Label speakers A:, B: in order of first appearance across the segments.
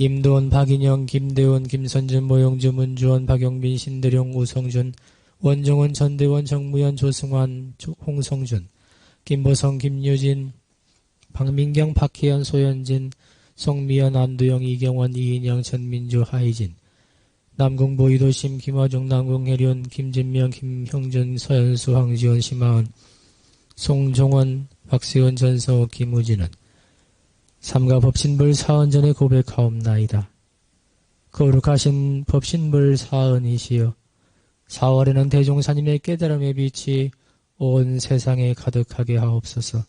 A: 임도원, 박인영, 김대원, 김선준, 모용주, 문주원, 박영빈, 신대룡, 우성준, 원종원, 전대원, 정무현, 조승환, 홍성준, 김보성, 김유진, 박민경, 박혜연, 소현진, 송미연, 안두영, 이경원, 이인영, 전민주, 하이진, 남궁보, 이도심, 김화중, 남궁혜련, 김진명, 김형준, 서현수, 황지원, 심하은, 송종원, 박세원, 전서호, 김우진은 삼가 법신불 사언전에 고백하옵나이다. 거룩하신 법신불 사언이시여, 4월에는 대종사님의 깨달음의 빛이 온 세상에 가득하게 하옵소서.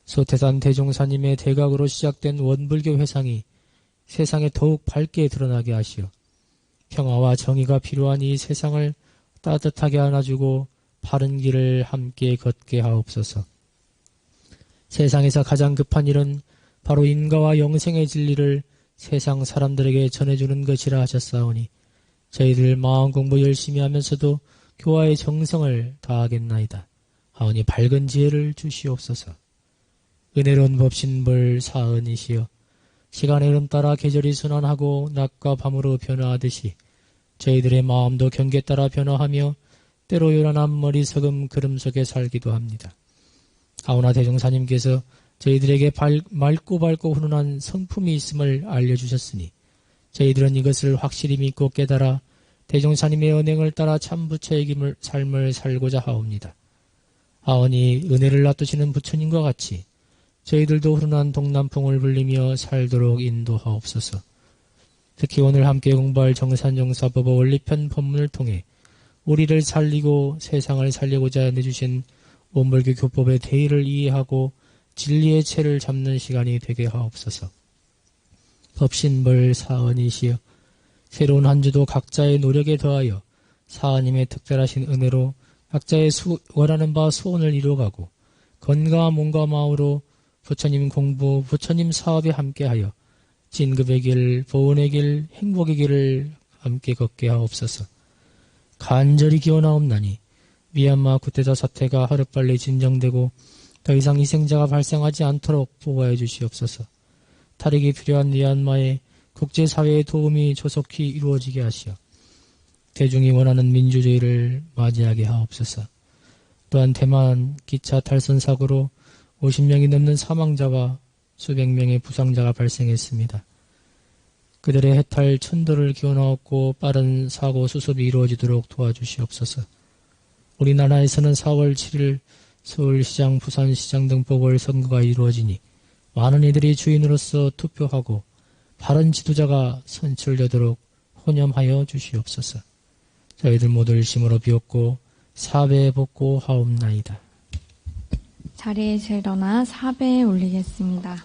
A: 소태산 대종사님의 대각으로 시작된 원불교 회상이 세상에 더욱 밝게 드러나게 하시어 평화와 정의가 필요한 이 세상을 따뜻하게 안아주고 바른 길을 함께 걷게 하옵소서. 세상에서 가장 급한 일은 바로 인과와 영생의 진리를 세상 사람들에게 전해주는 것이라 하셨사오니 저희들 마음 공부 열심히 하면서도 교화의 정성을 다하겠나이다. 하오니 밝은 지혜를 주시옵소서. 은혜로운 법신불 사은이시여, 시간의 흐름 따라 계절이 순환하고 낮과 밤으로 변화하듯이 저희들의 마음도 경계 따라 변화하며 때로 요란한 머리석음 그름 속에 살기도 합니다. 하오나 대종사님께서 저희들에게 맑고 밝고 훈훈한 성품이 있음을 알려주셨으니 저희들은 이것을 확실히 믿고 깨달아 대종사님의 언행을 따라 참 부처의 삶을 살고자 하옵니다. 하오니 은혜를 놔두시는 부처님과 같이 저희들도 훈훈한 동남풍을 불리며 살도록 인도하옵소서. 특히 오늘 함께 공부할 정산정사법의 원리편 법문을 통해 우리를 살리고 세상을 살리고자 내주신 원불교 교법의 대의를 이해하고 진리의 채를 잡는 시간이 되게 하옵소서. 법신불 사언이시여, 새로운 한 주도 각자의 노력에 더하여 사하님의 특별하신 은혜로 각자의 원하는 바 소원을 이루어가고 건강한 몸과 마음으로 부처님 공부, 부처님 사업에 함께하여 진급의 길, 보은의 길, 행복의 길을 함께 걷게 하옵소서. 간절히 기원하옵나니 미얀마 쿠데타 사태가 하루빨리 진정되고 더 이상 희생자가 발생하지 않도록 보호해 주시옵소서. 탈핵이 필요한 미얀마의 국제사회의 도움이 조속히 이루어지게 하시어 대중이 원하는 민주주의를 맞이하게 하옵소서. 또한 대만 기차 탈선 사고로 50명이 넘는 사망자와 수백 명의 부상자가 발생했습니다. 그들의 해탈 천도를 기원하옵고 빠른 사고 수습이 이루어지도록 도와주시옵소서. 우리나라에서는 4월 7일 서울시장, 부산시장 등 보궐선거가 이루어지니 많은 이들이 주인으로서 투표하고 바른 지도자가 선출되도록 혼념하여 주시옵소서. 저희들 모두 일심으로 비옵고 사배에 복고 하옵나이다.
B: 자리에서 일어나 사배에 올리겠습니다.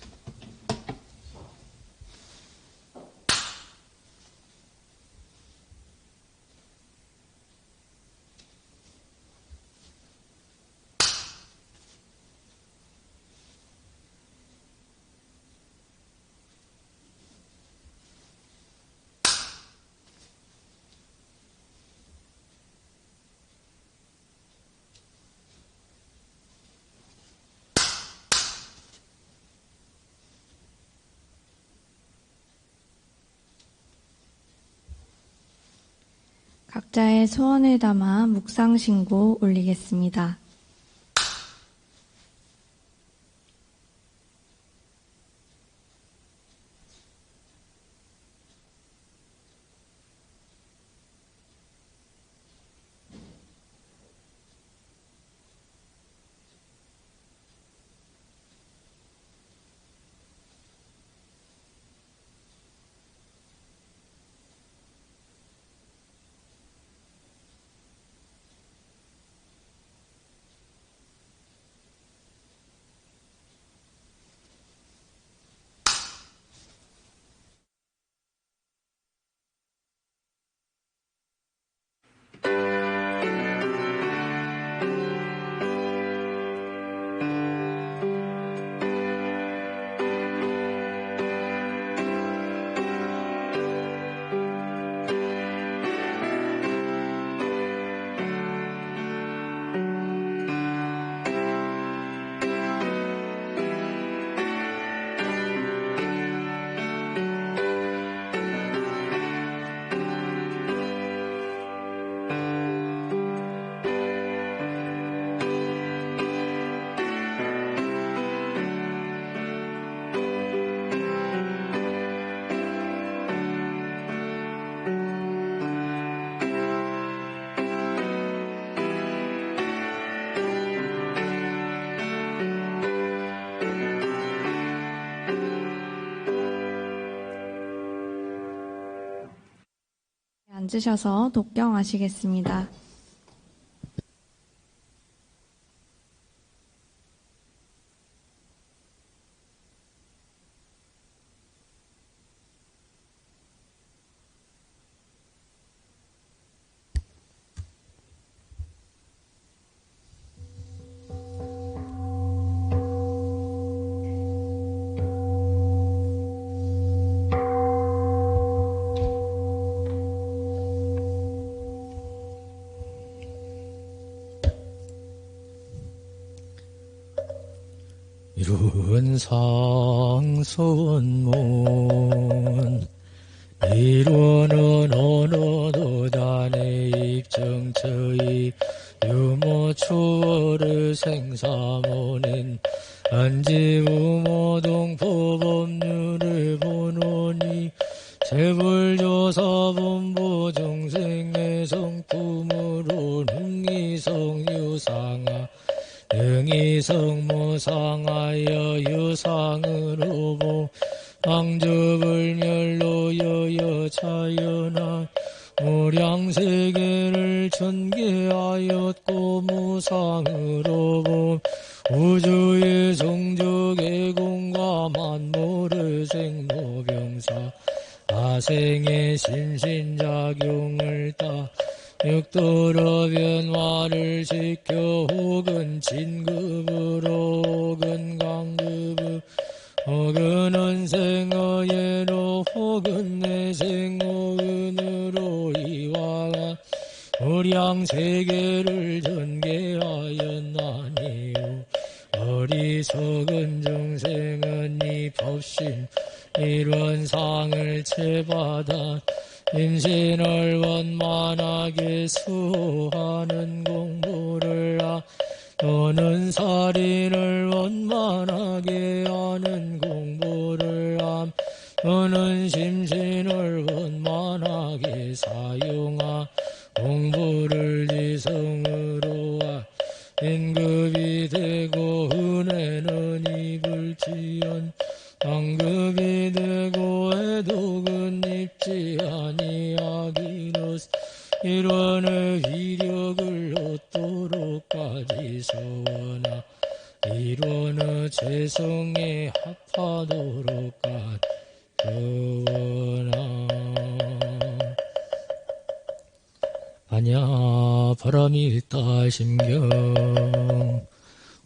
B: 각자의 소원을 담아 묵상신고 올리겠습니다. 앉으셔서 독경하시겠습니다.
A: 이룬 상소원문 이루는 어느도 단의 입정처의 유모추월의 생사모는 안지우모동 법업률을 보노니 재불조사본부 중생의 성품으로 능이성유상하 능이성모상하여 유상으로 보 방주불멸로 여여차연하 무량세계를 전개하였고 무상으로 보 우주의 성적애공과 만물의 생로병사 아생의 심신작용을 따 육도로 변화를 시켜 혹은 진급으로 혹은 강급으로 혹은 은생어예로 혹은 내생어은으로 이와 무량세계를 전개하였나니요 어리석은 중생은 이 법신 일원상을 채받아 임신을 원만하게 수하는 공부를 또는 살인을 원만하게 하는 공부를 또는 심신을 원만하게 사용하 공부를 지성으로 인급이 되고 은혜는 입을지언 당급이 되고 해독은 입지 아니하기로서 이론의 위력을 얻도록까지 서원하 이론의 재성에 합하도록까지 서원하 반야 바람일다 심경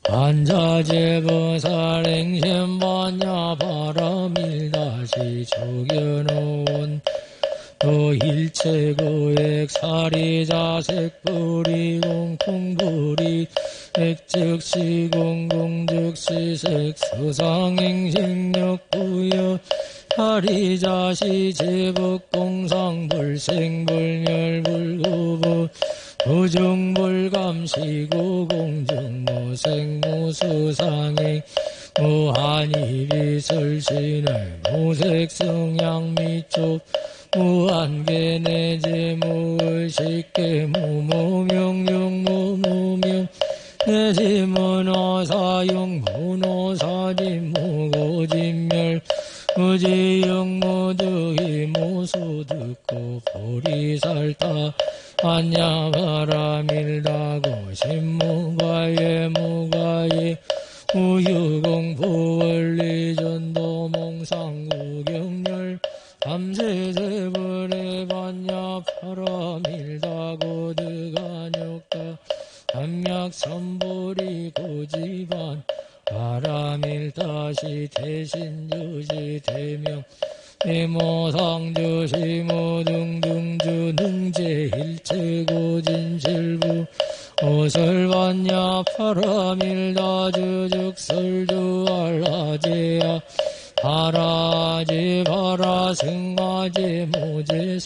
A: 환자제보살행심반야 바람일다시 조견온 또 일체고액 사리자색불이 공통불이 액즉시 공공즉시색 수상행식력부여 사리자시 제법공상불생불멸불구부 부중불감시고 공중무생무수상행 무한이비설신을 무색성향미촉 무한계내제 무의식계 무무명용 무무명 내지문어사용 문어사진 무고진멸 무지영 무득이 무소듣고 보리살타 안야바라밀다고 신무과예 무과예 우유공부원리전도 몽상우경렬 밤새제불에 반야 파라밀다고 드가녁다 함약선불이 고지반 바라밀다시 대신주시 대명 이모상주시 모등등주 능제일체고진실부 오설반야 파라밀다주죽설주 알라제야 파라제 파라승아제 모제사바제야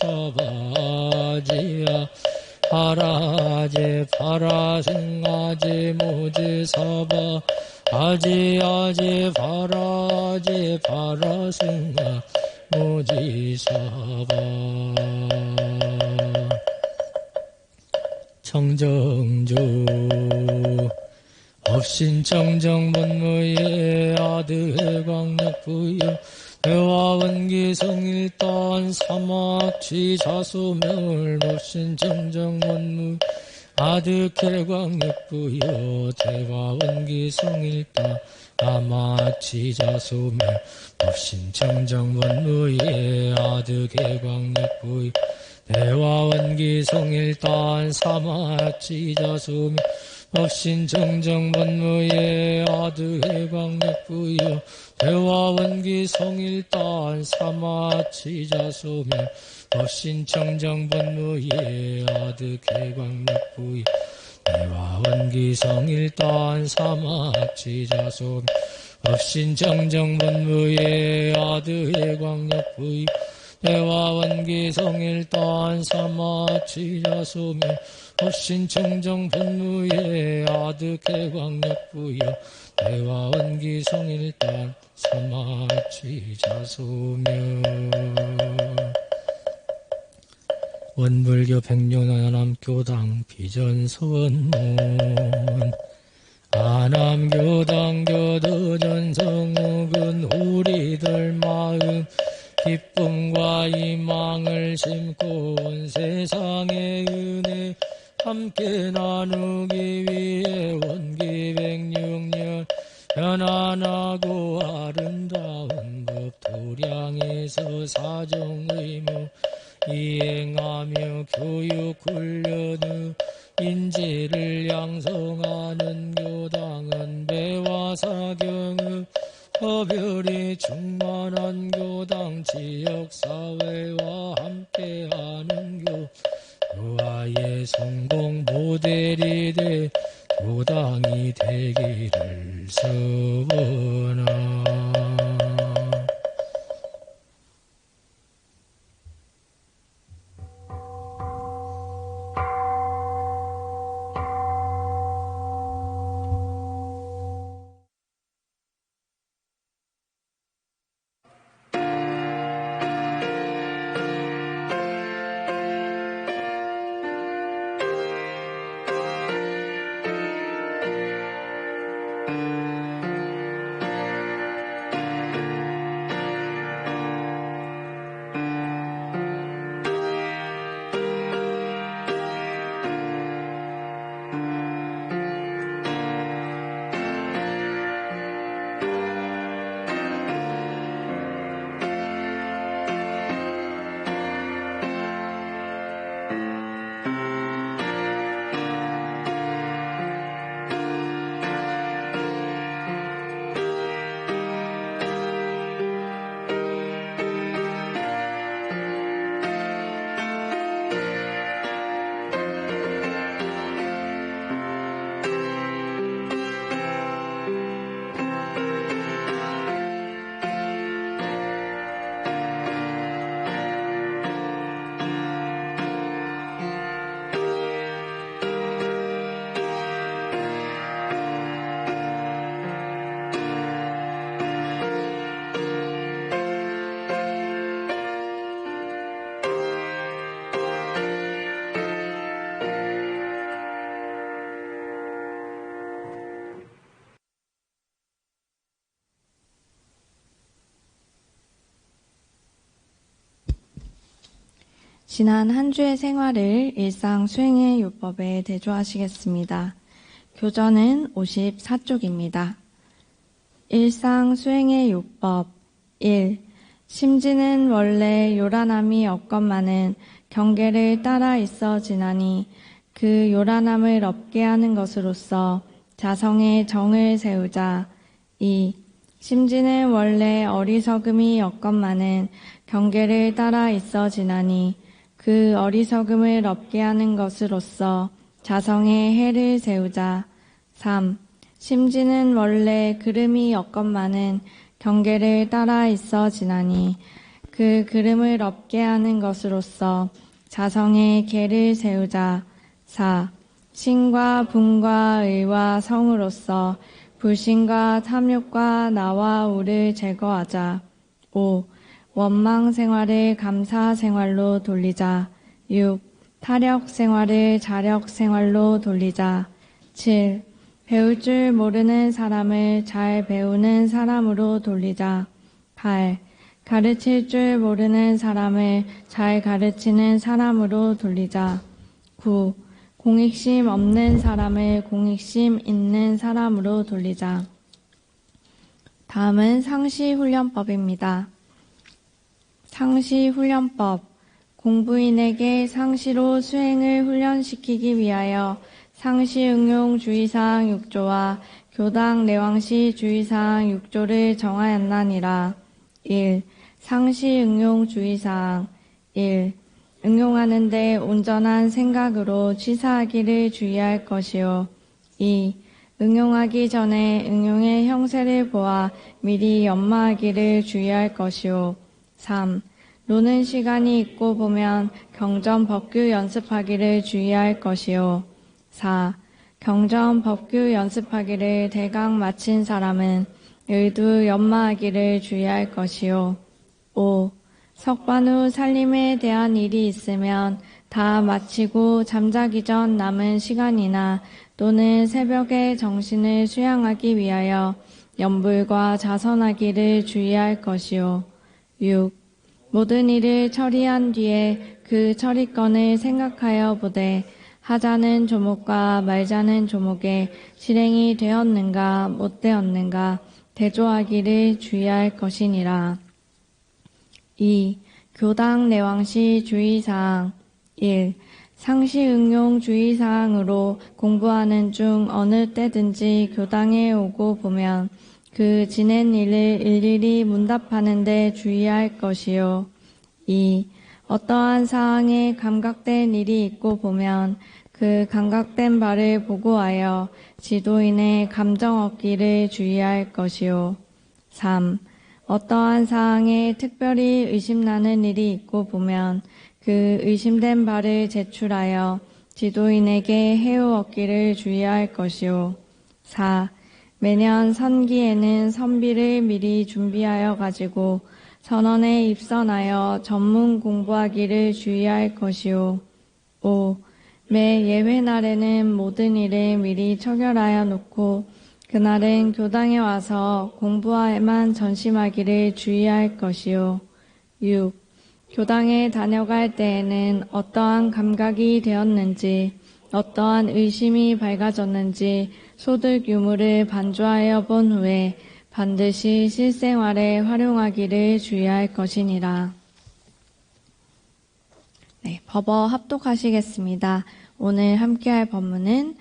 A: 파라제 파라승아제 모제사바 아제아제 파라제 파라승아 모지사바 청정주 업신청정본무의 아드해광력부여 대화 원기 성일단 사막지 자소명을 법신 정정원무 아득해광역부여 대화 원기 성일단 사막지 자소명 법신 정정원무예 아득해광역부여 대화 원기 성일단 사막지 자소명 법신 정정원무예 아득해광역부여 대화 원기 성일단 사마치 자소명 법신 정정원무예 아득해광역부여 대화 원기 성일단 사마치 자소명 법신 정정원무예 아득해광역부여 대화 원기 성일단 사마치 자소명 법신 정정원무예 아득해광역부여 대화 원기 성일단 사마치 자소명 원불교 백륜아남교당 비전서원문 아남교당 교도전성욱은 우리들 마음 기쁨과 희망을 심고 온 세상의 은혜 함께 나누기 위해 원기 106년 편안하고 아름다운 법 도량에서 사정의무 이행하며 교육 훈련 후 인재를 양성하는 교당은 배와 사경의 허별이 충만한 교당 지역사회와 함께하는 교화의 성공 모델이 돼 교당이 되기를 서원하.
B: 지난 한 주의 생활을 일상 수행의 요법에 대조하시겠습니다. 교전은 54쪽입니다. 일상 수행의 요법 1. 심지는 원래 요란함이 없건만은 경계를 따라 있어 지나니 그 요란함을 없게 하는 것으로서 자성의 정을 세우자. 2. 심지는 원래 어리석음이 없건만은 경계를 따라 있어 지나니 그 어리석음을 없게 하는 것으로서 자성의 해를 세우자. 3. 심지는 원래 그름이 없건만은 경계를 따라 있어 지나니 그 그름을 없게 하는 것으로서 자성의 계를 세우자. 4. 신과 분과 의와 성으로서 불신과 탐욕과 나와 우를 제거하자. 5. 원망 생활을 감사 생활로 돌리자. 6. 타력 생활을 자력 생활로 돌리자. 7. 배울 줄 모르는 사람을 잘 배우는 사람으로 돌리자. 8. 가르칠 줄 모르는 사람을 잘 가르치는 사람으로 돌리자. 9. 공익심 없는 사람을 공익심 있는 사람으로 돌리자. 다음은 상시훈련법입니다. 상시훈련법. 공부인에게 상시로 수행을 훈련시키기 위하여 상시응용 주의사항 6조와 교당 내왕시 주의사항 6조를 정하였나니라. 1. 상시응용 주의사항 1. 응용하는데 온전한 생각으로 취사하기를 주의할 것이요. 2. 응용하기 전에 응용의 형세를 보아 미리 연마하기를 주의할 것이요. 3. 노는 시간이 있고 보면 경전 법규 연습하기를 주의할 것이요. 4. 경전 법규 연습하기를 대강 마친 사람은 의두 연마하기를 주의할 것이요. 5. 석반 후 살림에 대한 일이 있으면 다 마치고 잠자기 전 남은 시간이나 또는 새벽에 정신을 수양하기 위하여 염불과 자선하기를 주의할 것이요. 6. 모든 일을 처리한 뒤에 그 처리건을 생각하여 보되 하자는 조목과 말자는 조목에 실행이 되었는가 못 되었는가 대조하기를 주의할 것이니라. 2. 교당 내왕시 주의사항 1. 상시응용 주의사항으로 공부하는 중 어느 때든지 교당에 오고 보면 그 지낸 일을 일일이 문답하는 데 주의할 것이요. 2. 어떠한 사항에 감각된 일이 있고 보면 그 감각된 바를 보고하여 지도인의 감정 얻기를 주의할 것이요. 3. 어떠한 사항에 특별히 의심나는 일이 있고 보면 그 의심된 바를 제출하여 지도인에게 해오 얻기를 주의할 것이요. 4. 매년 선기에는 선비를 미리 준비하여 가지고 선원에 입선하여 전문 공부하기를 주의할 것이요. 5. 매 예회날에는 모든 일을 미리 처결하여 놓고 그날은 교당에 와서 공부에만 전심하기를 주의할 것이요. 6. 교당에 다녀갈 때에는 어떠한 감각이 되었는지 어떠한 의심이 밝아졌는지 소득 유무를 반주하여 본 후에 반드시 실생활에 활용하기를 주의할 것이니라. 네, 법어 합독하시겠습니다. 오늘 함께할 법문은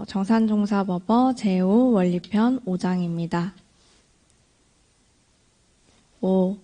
B: 정산종사법어 제5 원리편 5장입니다. 5.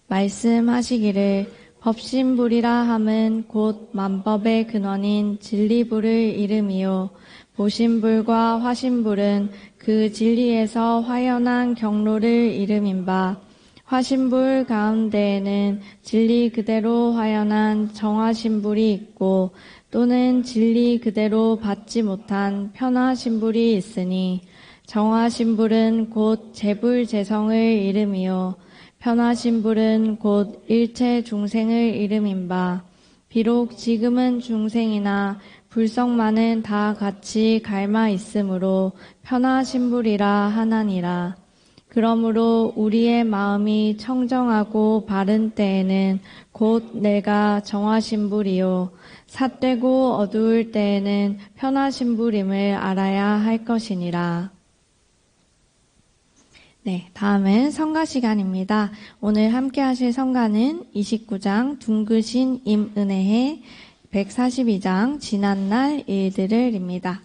B: 말씀하시기를 법신불이라 함은 곧 만법의 근원인 진리불을 이름이요. 보신불과 화신불은 그 진리에서 화연한 경로를 이름인바 화신불 가운데에는 진리 그대로 화연한 정화신불이 있고 또는 진리 그대로 받지 못한 편화신불이 있으니 정화신불은 곧 재불재성을 이름이요 편화신불은 곧 일체 중생을 이름인바 비록 지금은 중생이나 불성만은 다 같이 갈마 있으므로 편화신불이라 하나니라. 그러므로 우리의 마음이 청정하고 바른 때에는 곧 내가 정화신불이요 삿되고 어두울 때에는 편화신불임을 알아야 할 것이니라. 네, 다음은 성가 시간입니다. 오늘 함께 하실 성가는 29장 둥그신 임은혜의 142장 지난날 일들을입니다.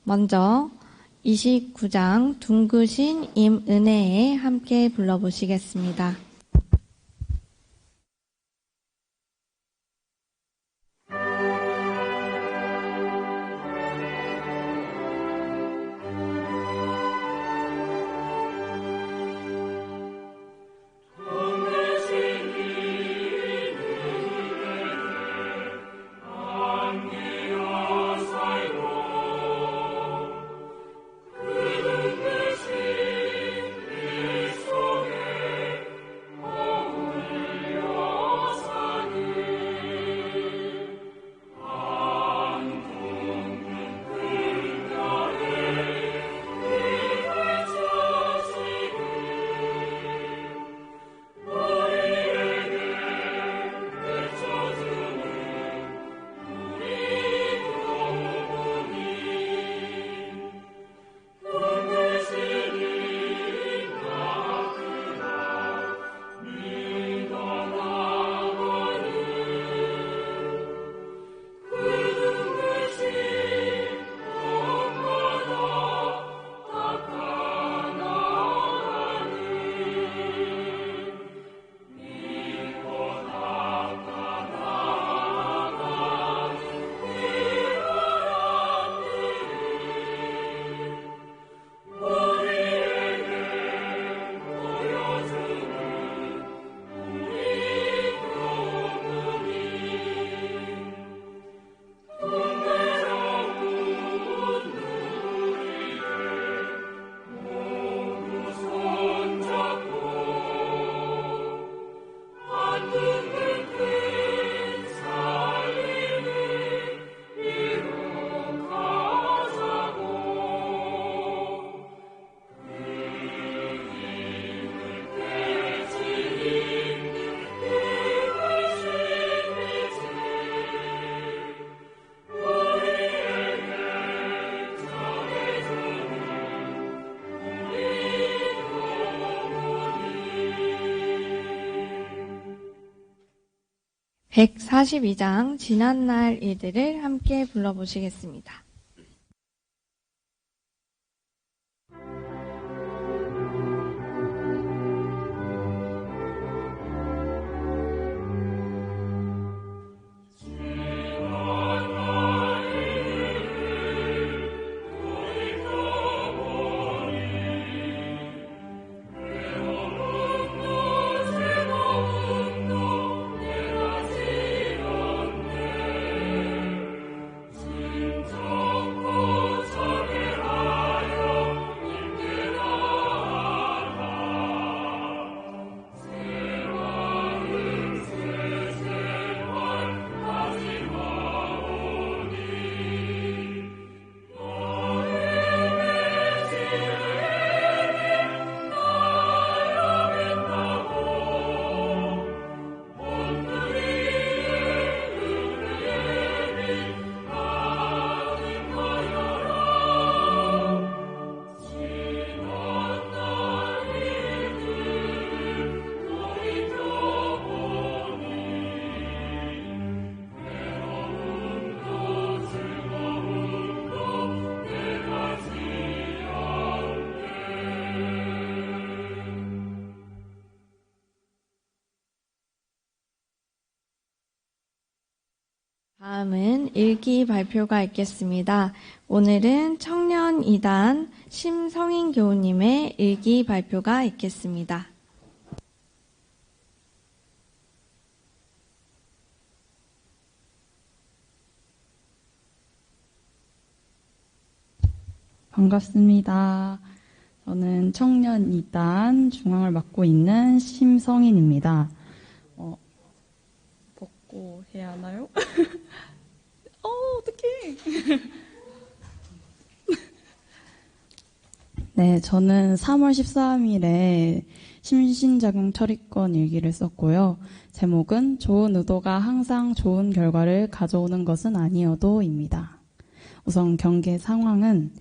B: 먼저 29장 둥그신 임은혜에 함께 불러보시겠습니다. 142장 지난날 일들을 함께 불러보시겠습니다. 다음은 일기 발표가 있겠습니다. 오늘은 청년 2단 심성인 교우님의 일기 발표가 있겠습니다.
C: 반갑습니다. 저는 청년 2단 중앙을 맡고 있는 심성인입니다. 벗고 해야 하나요? 어떡해. 네, 저는 3월 13일에 심신작용 처리권 일기를 썼고요. 제목은 좋은 의도가 항상 좋은 결과를 가져오는 것은 아니어도입니다. 우선 경계 상황은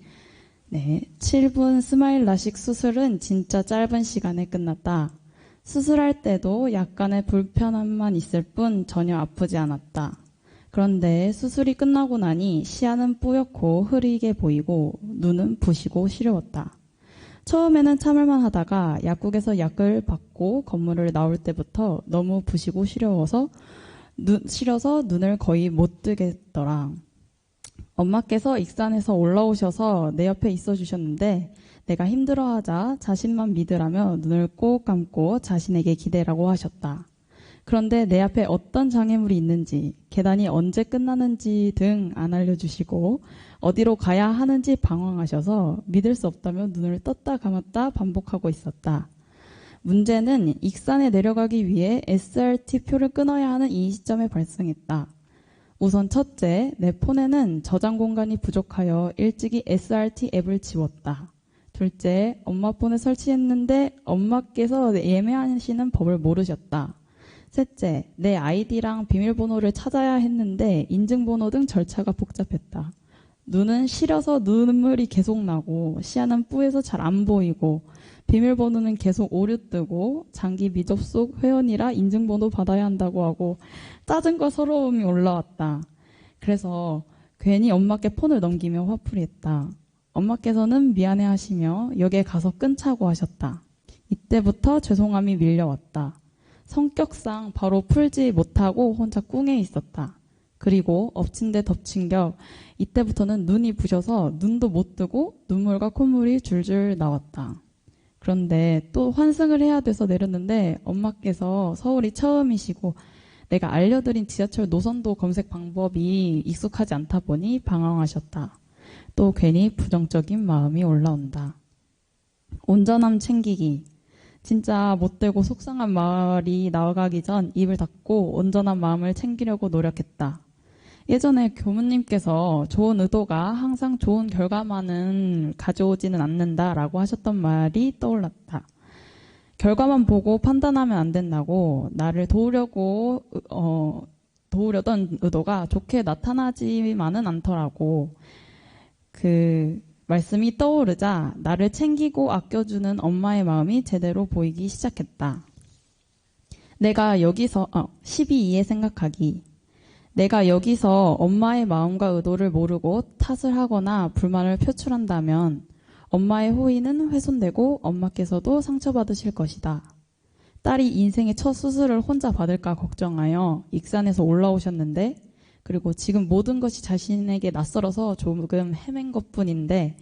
C: 7분 스마일 라식 수술은 진짜 짧은 시간에 끝났다. 수술할 때도 약간의 불편함만 있을 뿐 전혀 아프지 않았다. 그런데 수술이 끝나고 나니 시야는 뿌옇고 흐리게 보이고 눈은 부시고 시려웠다. 처음에는 참을만 하다가 약국에서 약을 받고 건물을 나올 때부터 너무 부시고 시려서 눈을 거의 못 뜨겠더라. 엄마께서 익산에서 올라오셔서 내 옆에 있어 주셨는데 내가 힘들어하자 자신만 믿으라며 눈을 꼭 감고 자신에게 기대라고 하셨다. 그런데 내 앞에 어떤 장애물이 있는지, 계단이 언제 끝나는지 등 안 알려주시고 어디로 가야 하는지 방황하셔서 믿을 수 없다며 눈을 떴다 감았다 반복하고 있었다. 문제는 익산에 내려가기 위해 SRT표를 끊어야 하는 이 시점에 발생했다. 우선 첫째, 내 폰에는 저장 공간이 부족하여 일찍이 SRT 앱을 지웠다. 둘째, 엄마 폰에 설치했는데 엄마께서 예매하시는 법을 모르셨다. 셋째, 내 아이디랑 비밀번호를 찾아야 했는데 인증번호 등 절차가 복잡했다. 눈은 시려서 눈물이 계속 나고 시야는 뿌해서 잘 안 보이고 비밀번호는 계속 오류 뜨고 장기 미접속 회원이라 인증번호 받아야 한다고 하고 짜증과 서러움이 올라왔다. 그래서 괜히 엄마께 폰을 넘기며 화풀이 했다. 엄마께서는 미안해하시며 역에 가서 끊자고 하셨다. 이때부터 죄송함이 밀려왔다. 성격상 바로 풀지 못하고 혼자 꿍해 있었다. 그리고 엎친 데 덮친 격 이때부터는 눈이 부셔서 눈도 못 뜨고 눈물과 콧물이 줄줄 나왔다. 그런데 또 환승을 해야 돼서 내렸는데 엄마께서 서울이 처음이시고 내가 알려드린 지하철 노선도 검색 방법이 익숙하지 않다 보니 방황하셨다. 또 괜히 부정적인 마음이 올라온다. 온전함 챙기기. 진짜 못되고 속상한 말이 나가기 전 입을 닫고 온전한 마음을 챙기려고 노력했다. 예전에 교무님께서 좋은 의도가 항상 좋은 결과만은 가져오지는 않는다라고 하셨던 말이 떠올랐다. 결과만 보고 판단하면 안 된다고 나를 도우려던 의도가 좋게 나타나지만은 않더라고. 그 말씀이 떠오르자 나를 챙기고 아껴주는 엄마의 마음이 제대로 보이기 시작했다. 내가 여기서 12에 생각하기. 내가 여기서 엄마의 마음과 의도를 모르고 탓을 하거나 불만을 표출한다면 엄마의 호의는 훼손되고 엄마께서도 상처받으실 것이다. 딸이 인생의 첫 수술을 혼자 받을까 걱정하여 익산에서 올라오셨는데 그리고 지금 모든 것이 자신에게 낯설어서 조금 헤맨 것뿐인데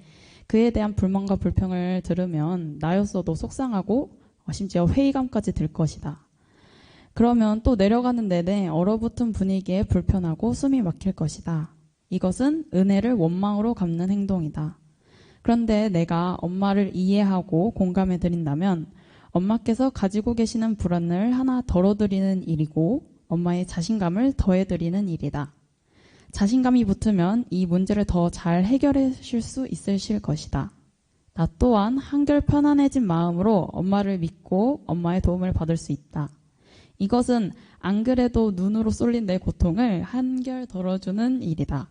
C: 그에 대한 불만과 불평을 들으면 나였어도 속상하고 심지어 회의감까지 들 것이다. 그러면 또 내려가는 내내 얼어붙은 분위기에 불편하고 숨이 막힐 것이다. 이것은 은혜를 원망으로 갚는 행동이다. 그런데 내가 엄마를 이해하고 공감해 드린다면 엄마께서 가지고 계시는 불안을 하나 덜어드리는 일이고 엄마의 자신감을 더해드리는 일이다. 자신감이 붙으면 이 문제를 더 잘 해결하실 수 있으실 것이다. 나 또한 한결 편안해진 마음으로 엄마를 믿고 엄마의 도움을 받을 수 있다. 이것은 안 그래도 눈으로 쏠린 내 고통을 한결 덜어주는 일이다.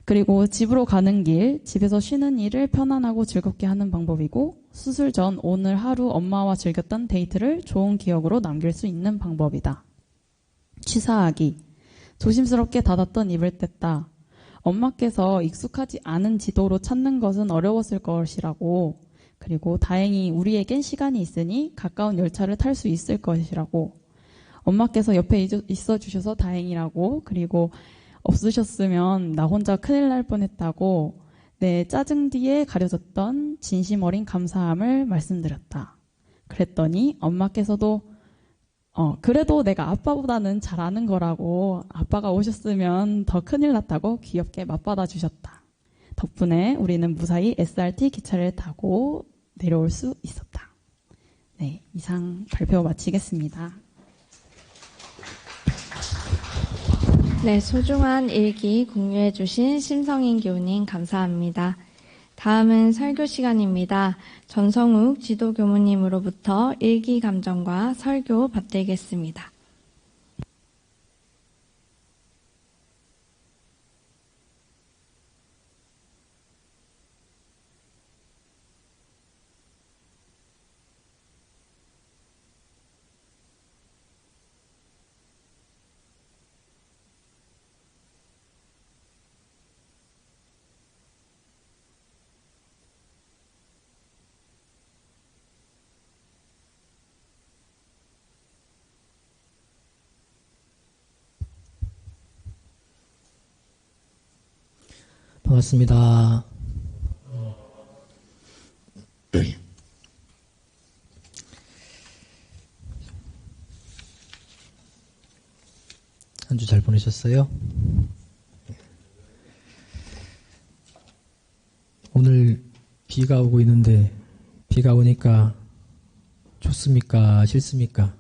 C: 그리고 집으로 가는 길, 집에서 쉬는 일을 편안하고 즐겁게 하는 방법이고 수술 전 오늘 하루 엄마와 즐겼던 데이트를 좋은 기억으로 남길 수 있는 방법이다. 취사하기. 조심스럽게 닫았던 입을 뗐다. 엄마께서 익숙하지 않은 지도로 찾는 것은 어려웠을 것이라고. 그리고 다행히 우리에겐 시간이 있으니 가까운 열차를 탈 수 있을 것이라고. 엄마께서 옆에 있어 주셔서 다행이라고. 그리고 없으셨으면 나 혼자 큰일 날 뻔했다고 내 짜증 뒤에 가려졌던 진심 어린 감사함을 말씀드렸다. 그랬더니 엄마께서도 그래도 내가 아빠보다는 잘 아는 거라고 아빠가 오셨으면 더 큰일 났다고 귀엽게 맞받아 주셨다. 덕분에 우리는 무사히 SRT 기차를 타고 내려올 수 있었다. 네, 이상 발표 마치겠습니다.
B: 네, 소중한 일기 공유해 주신 심성인 교우님 감사합니다. 다음은 설교 시간입니다. 전성욱 지도교무님으로부터 일기 감정과 설교 받들겠습니다.
A: 반갑습니다. 한 주 잘 보내셨어요? 오늘 비가 오고 있는데 비가 오니까 좋습니까? 싫습니까?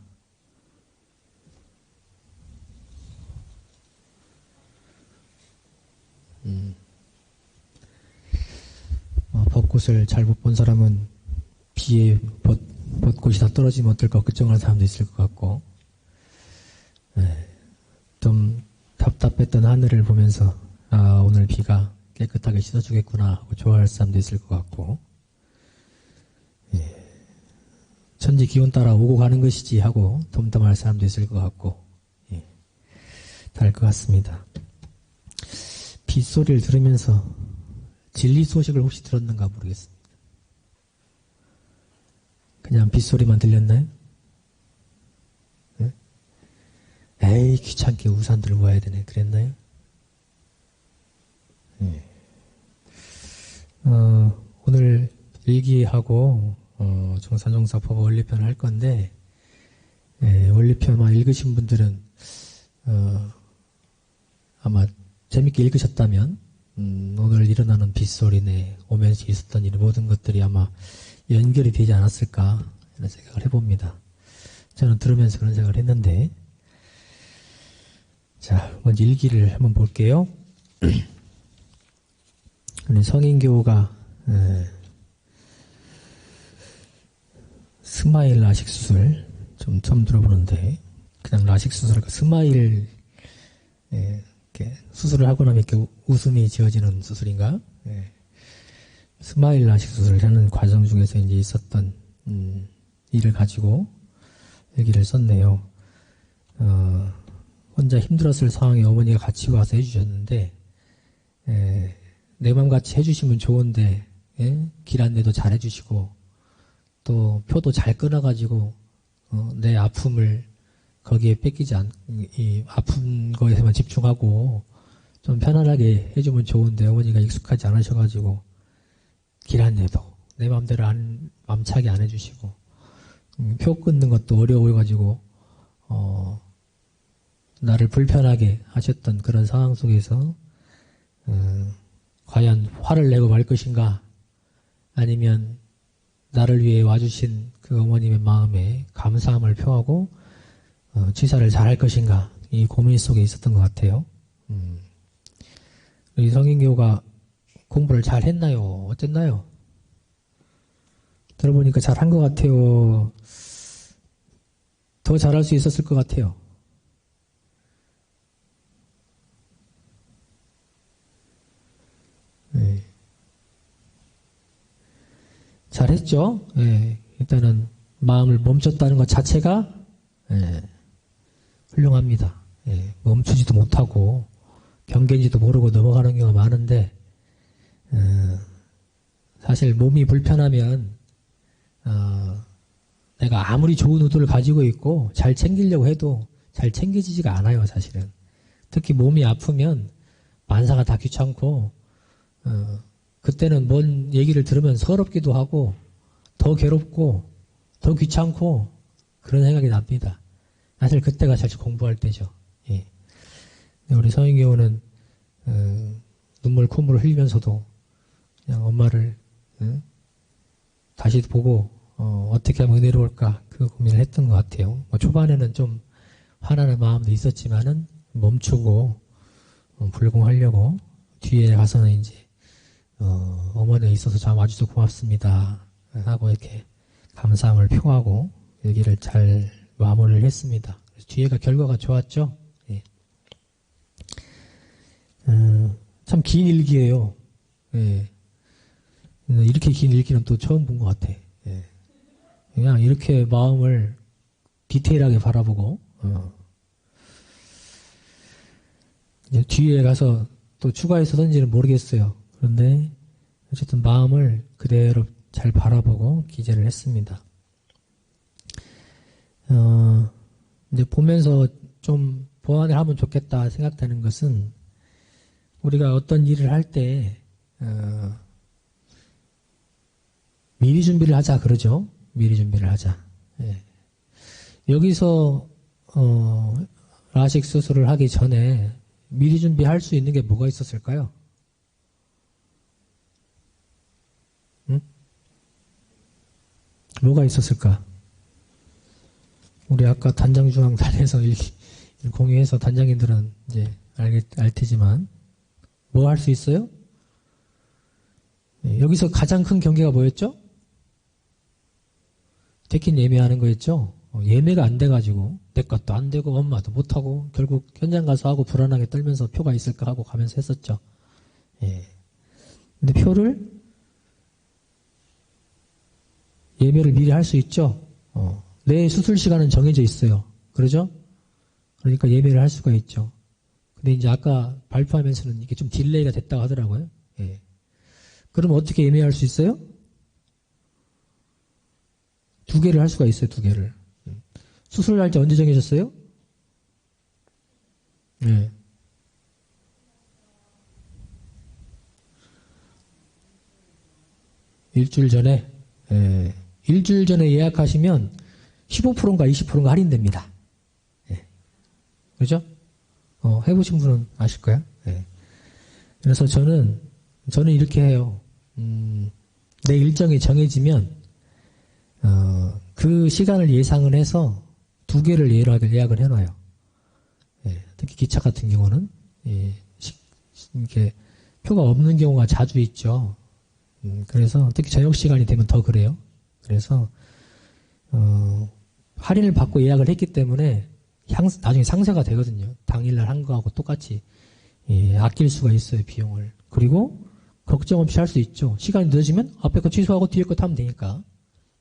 A: 벚꽃을 잘 못 본 사람은 비에 벚꽃이 다 떨어지면 어떨까 걱정하는 사람도 있을 것 같고, 좀 답답했던 하늘을 보면서 오늘 비가 깨끗하게 씻어주겠구나 하고 좋아할 사람도 있을 것 같고, 천지 기온 따라 오고 가는 것이지 하고 덤덤할 사람도 있을 것 같고, 다를 것 같습니다. 빗소리를 들으면서 진리 소식을 혹시 들었는가 모르겠습니다. 그냥 빗소리만 들렸나요? 네? 에이 귀찮게 우산 들고 와야 되네 그랬나요? 네. 오늘 일기하고 정산정사법 원리편을 할 건데, 원리편만 읽으신 분들은 아마 재밌게 읽으셨다면 오늘 일어나는 빗소리네, 오면서 있었던 일, 모든 것들이 아마 연결이 되지 않았을까 이런 생각을 해봅니다. 저는 들으면서 그런 생각을 했는데, 자, 먼저 일기를 한번 볼게요. 성인교우가 스마일 라식 수술 좀 처음 들어보는데, 그냥 라식 수술과 스마일 이렇게 수술을 하고 나면 이렇게 웃음이 지어지는 수술인가? 스마일 라식 수술을 하는 과정 중에서 이제 있었던 일을 가지고 일기를 썼네요. 혼자 힘들었을 상황에 어머니가 같이 와서 해주셨는데, 내 맘같이 해주시면 좋은데, 길 안내도 잘 해주시고, 또 표도 잘 끊어가지고, 내 아픔을 거기에 뺏기지 이 아픈 거에만 집중하고, 좀 편안하게 해주면 좋은데, 어머니가 익숙하지 않으셔가지고, 길 안내도 내 맘대로 맘차게 안 해주시고, 표 끊는 것도 어려워가지고, 나를 불편하게 하셨던 그런 상황 속에서, 과연 화를 내고 말 것인가, 아니면 나를 위해 와주신 그 어머님의 마음에 감사함을 표하고, 치사를 잘할 것인가, 이 고민 속에 있었던 것 같아요. 이 성인교가 공부를 잘 했나요? 어땠나요? 들어보니까 잘한 것 같아요. 더 잘할 수 있었을 것 같아요. 네. 잘했죠? 네. 일단은 마음을 멈췄다는 것 자체가 훌륭합니다. 멈추지도 못하고 경계인지도 모르고 넘어가는 경우가 많은데, 사실 몸이 불편하면 내가 아무리 좋은 의도를 가지고 있고 잘 챙기려고 해도 잘 챙겨지지가 않아요, 사실은. 특히 몸이 아프면 만사가 다 귀찮고, 그때는 뭔 얘기를 들으면 서럽기도 하고 더 괴롭고 더 귀찮고 그런 생각이 납니다. 사실 그때가 사실 공부할 때죠. 예. 우리 성인교우는 눈물 콧물을 흘리면서도 그냥 엄마를 다시 보고 어떻게 하면 은혜로울까 그 고민을 했던 것 같아요. 초반에는 좀 화나는 마음도 있었지만은 멈추고 불공하려고 뒤에 가서는 이제 어머니에 있어서 참 와주셔서 고맙습니다 하고 이렇게 감사함을 표하고 여기를 잘 마무리를 했습니다. 뒤에가 결과가 좋았죠. 예. 참 긴 일기예요. 예. 이렇게 긴 일기는 또 처음 본 것 같아. 예. 그냥 이렇게 마음을 디테일하게 바라보고 이제 뒤에 가서 또 추가해서든지는 모르겠어요. 그런데 어쨌든 마음을 그대로 잘 바라보고 기재를 했습니다. 이제 보면서 좀 보완을 하면 좋겠다 생각되는 것은 우리가 어떤 일을 할 때 미리 준비를 하자 그러죠. 미리 준비를 하자. 예. 여기서 라식 수술을 하기 전에 미리 준비할 수 있는 게 뭐가 있었을까요? 응? 뭐가 있었을까? 우리 아까 단장중앙단에서 공유해서 단장님들은 이제 알 테지만 뭐 할 수 있어요? 여기서 가장 큰 경계가 뭐였죠? 대킨 예매하는 거였죠? 예매가 안 돼가지고 내 것도 안 되고 엄마도 못하고 결국 현장 가서 하고 불안하게 떨면서 표가 있을까 하고 가면서 했었죠. 예. 근데 표를 예매를 미리 할 수 있죠. 내 수술 시간은 정해져 있어요. 그러죠? 그러니까 예매를 할 수가 있죠. 근데 이제 아까 발표하면서는 이게 좀 딜레이가 됐다고 하더라고요. 예. 그럼 어떻게 예매할 수 있어요? 2개를 할 수가 있어요. 2개를. 수술 날짜 언제 정해졌어요? 네. 일주일 전에, 예. 일주일 전에 예약하시면 15%인가 20%인가 할인됩니다. 예. 그죠? 해보신 분은 아실 거야. 예. 그래서 저는 이렇게 해요. 내 일정이 정해지면, 그 시간을 예상을 해서 2개를 예약을 해놔요. 예. 특히 기차 같은 경우는, 예. 이렇게 표가 없는 경우가 자주 있죠. 그래서 특히 저녁 시간이 되면 더 그래요. 그래서 할인을 받고 예약을 했기 때문에 나중에 상쇄가 되거든요. 당일날 한 거하고 똑같이 아낄 수가 있어요. 비용을. 그리고 걱정 없이 할 수 있죠. 시간이 늦어지면 앞에 거 취소하고 뒤에 거 타면 되니까.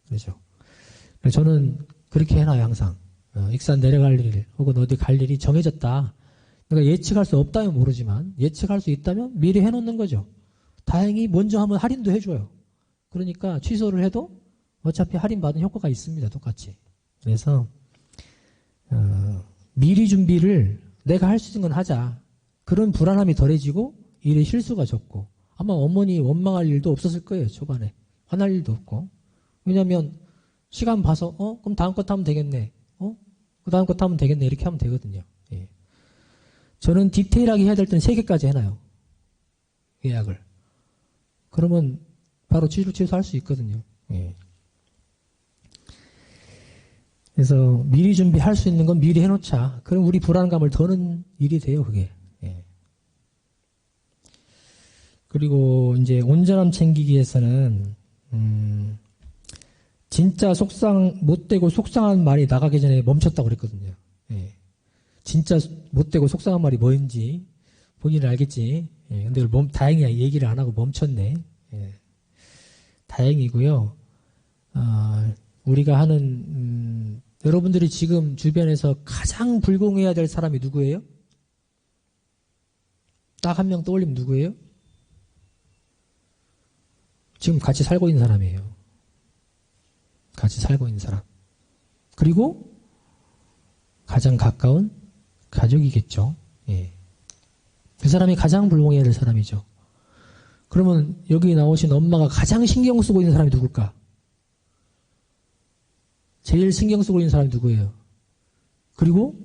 A: 그렇죠. 저는 그렇게 해놔요. 항상. 익산 내려갈 일 혹은 어디 갈 일이 정해졌다. 그러니까 예측할 수 없다면 모르지만 예측할 수 있다면 미리 해놓는 거죠. 다행히 먼저 하면 할인도 해줘요. 그러니까 취소를 해도 어차피 할인받은 효과가 있습니다. 똑같이. 그래서 미리 준비를 내가 할 수 있는 건 하자. 그런 불안함이 덜해지고 일의 실수가 적고 아마 어머니 원망할 일도 없었을 거예요. 초반에. 화날 일도 없고. 왜냐하면 시간 봐서 그럼 다음 것 하면 되겠네. 그 다음 것 하면 되겠네. 이렇게 하면 되거든요. 예. 저는 디테일하게 해야 될 때는 3개까지 해놔요. 예약을. 그러면 바로 취소할 수 있거든요. 예. 그래서 미리 준비할 수 있는 건 미리 해놓자. 그럼 우리 불안감을 더는 일이 돼요, 그게. 예. 그리고 이제 온전함 챙기기 위해서는 진짜 못되고 속상한 말이 나가기 전에 멈췄다고 그랬거든요. 예. 진짜 못되고 속상한 말이 뭐인지 본인은 알겠지. 예. 근데 다행히 얘기를 안 하고 멈췄네. 예. 다행이고요. 우리가 하는 여러분들이 지금 주변에서 가장 불공해야 될 사람이 누구예요? 딱 한 명 떠올리면 누구예요? 지금 같이 살고 있는 사람이에요. 같이 살고 있는 사람. 그리고 가장 가까운 가족이겠죠. 예. 그 사람이 가장 불공해야 될 사람이죠. 그러면 여기 나오신 엄마가 가장 신경 쓰고 있는 사람이 누굴까? 제일 신경 쓰고 있는 사람이 누구예요? 그리고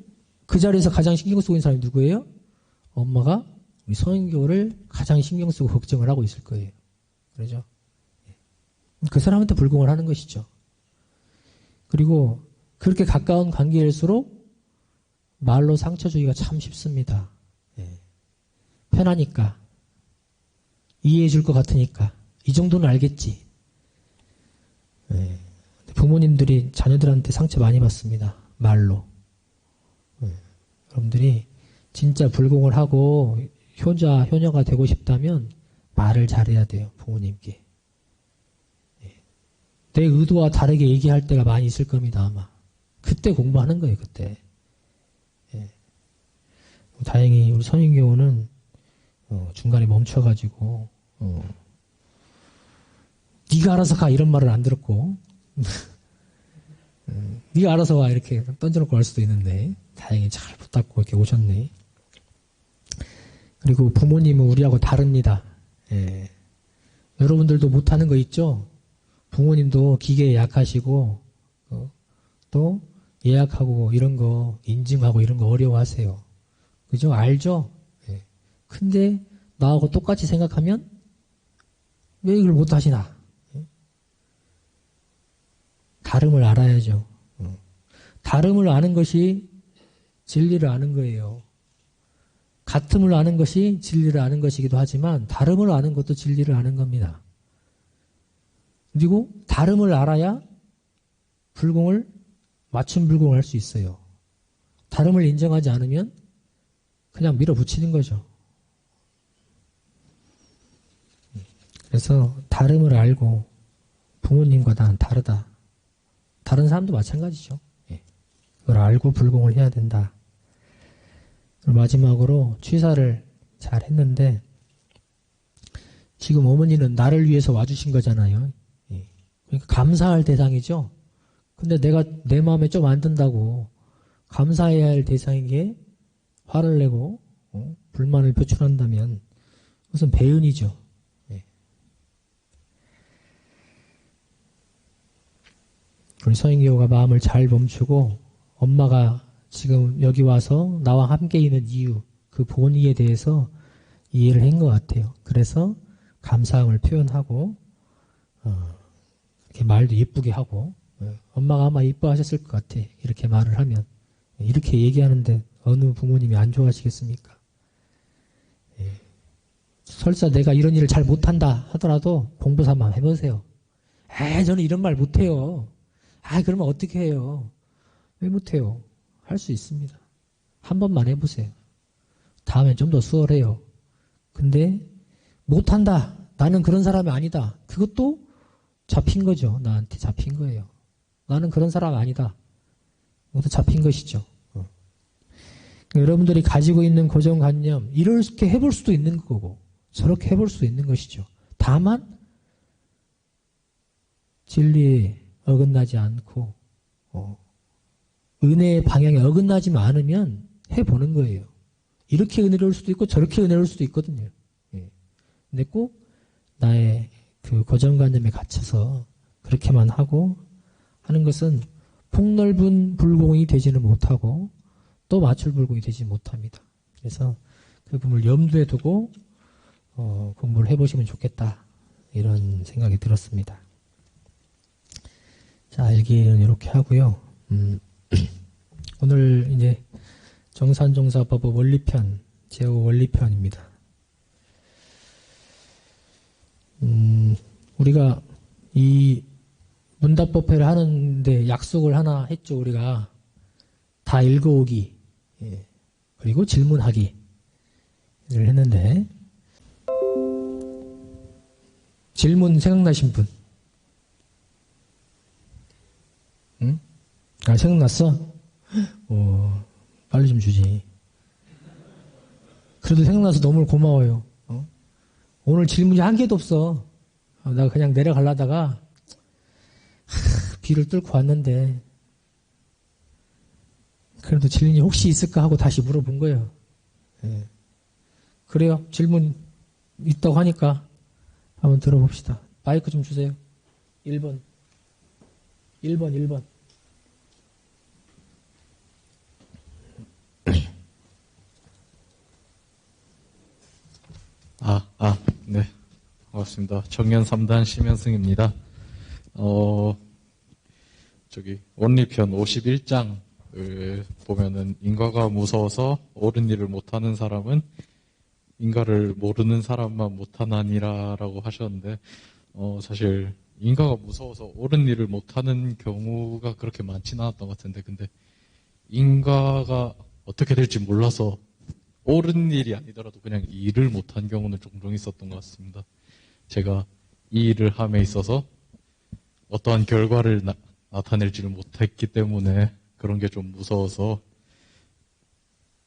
A: 그 자리에서 가장 신경 쓰고 있는 사람이 누구예요? 엄마가 우리 성인교를 가장 신경 쓰고 걱정을 하고 있을 거예요. 그러죠? 그 사람한테 불공을 하는 것이죠. 그리고 그렇게 가까운 관계일수록 말로 상처 주기가 참 쉽습니다. 예. 편하니까. 이해해 줄 것 같으니까. 이 정도는 알겠지. 예. 부모님들이 자녀들한테 상처 많이 받습니다. 말로. 예. 여러분들이 진짜 불공을 하고 효녀가 되고 싶다면 말을 잘해야 돼요. 부모님께. 예. 내 의도와 다르게 얘기할 때가 많이 있을 겁니다. 아마. 그때 공부하는 거예요. 그때. 예. 다행히 우리 선인교우는 중간에 멈춰가지고 네가 알아서 가 이런 말을 안 들었고 네가 알아서 와 이렇게 던져놓고 갈 수도 있는데 다행히 잘 붙잡고 이렇게 오셨네. 그리고 부모님은 우리하고 다릅니다. 예. 여러분들도 못하는 거 있죠? 부모님도 기계에 약하시고 또 예약하고 이런 거 인증하고 이런 거 어려워하세요. 그죠? 알죠? 예. 근데 나하고 똑같이 생각하면 왜 이걸 못하시나? 예? 다름을 알아야죠. 다름을 아는 것이 진리를 아는 거예요. 같음을 아는 것이 진리를 아는 것이기도 하지만 다름을 아는 것도 진리를 아는 겁니다. 그리고 다름을 알아야 맞춤 불공을 할 수 있어요. 다름을 인정하지 않으면 그냥 밀어붙이는 거죠. 그래서 다름을 알고 부모님과 나는 다르다. 다른 사람도 마찬가지죠. 그걸 알고 불공을 해야 된다. 마지막으로 취사를 잘 했는데 지금 어머니는 나를 위해서 와주신 거잖아요. 그러니까 감사할 대상이죠. 근데 내가 내 마음에 좀 안 든다고 감사해야 할 대상인 게 화를 내고 불만을 표출한다면 그것은 배은이죠. 우리 서인교우가 마음을 잘 멈추고 엄마가 지금 여기 와서 나와 함께 있는 이유, 그 본의에 대해서 이해를 한 것 같아요. 그래서 감사함을 표현하고 이렇게 말도 예쁘게 하고 엄마가 아마 이뻐하셨을 것 같아. 이렇게 말을 하면. 이렇게 얘기하는데 어느 부모님이 안 좋아하시겠습니까? 설사 내가 이런 일을 잘 못한다 하더라도 공부 삼아 해보세요. 저는 이런 말 못해요. 그러면 어떻게 해요? 왜 못해요? 할 수 있습니다. 한 번만 해보세요. 다음엔 좀 더 수월해요. 근데 못한다. 나는 그런 사람이 아니다. 그것도 잡힌 거죠. 나한테 잡힌 거예요. 나는 그런 사람 아니다. 이것도 잡힌 것이죠. 여러분들이 가지고 있는 고정관념, 이렇게 해볼 수도 있는 거고, 저렇게 해볼 수 있는 것이죠. 다만, 진리에 어긋나지 않고, 은혜의 방향에 어긋나지 않으면 해보는 거예요. 이렇게 은혜로울 수도 있고, 저렇게 은혜로울 수도 있거든요. 근데 꼭 나의 그 고정관념에 갇혀서 그렇게만 하고 하는 것은 폭넓은 불공이 되지는 못하고, 또 맞출불공이 되지 못합니다. 그래서 그 부분을 염두에 두고 공부를 해보시면 좋겠다, 이런 생각이 들었습니다. 자, 일기는 이렇게 하고요. 오늘 이제 정산종사법의 원리편, 제5원리편입니다. 우리가 이 문답법회를 하는데 약속을 하나 했죠. 우리가 다 읽어오기, 그리고 질문하기를 했는데, 질문 생각나신 분? 응? 아, 생각났어? 빨리 좀 주지. 그래도 생각나서 너무 고마워요. 오늘 질문이 한 개도 없어. 나 그냥 내려가려다가 비를 뚫고 왔는데, 그래도 질문이 혹시 있을까 하고 다시 물어본 거예요. 그래요. 질문 있다고 하니까 한번 들어봅시다. 마이크 좀 주세요. 1번.
D: 네. 반갑습니다. 청년 3단 심현승입니다. 원리편 51장을 보면은, 인과가 무서워서 옳은 일을 못하는 사람은 인과를 모르는 사람만 못하나니라라고 하셨는데, 사실 인과가 무서워서 옳은 일을 못하는 경우가 그렇게 많지는 않았던 것 같은데, 근데 인과가 어떻게 될지 몰라서 옳은 일이 아니더라도 그냥 일을 못한 경우는 종종 있었던 것 같습니다. 제가 이 일을 함에 있어서 어떠한 결과를 나타낼지를 못했기 때문에 그런 게 좀 무서워서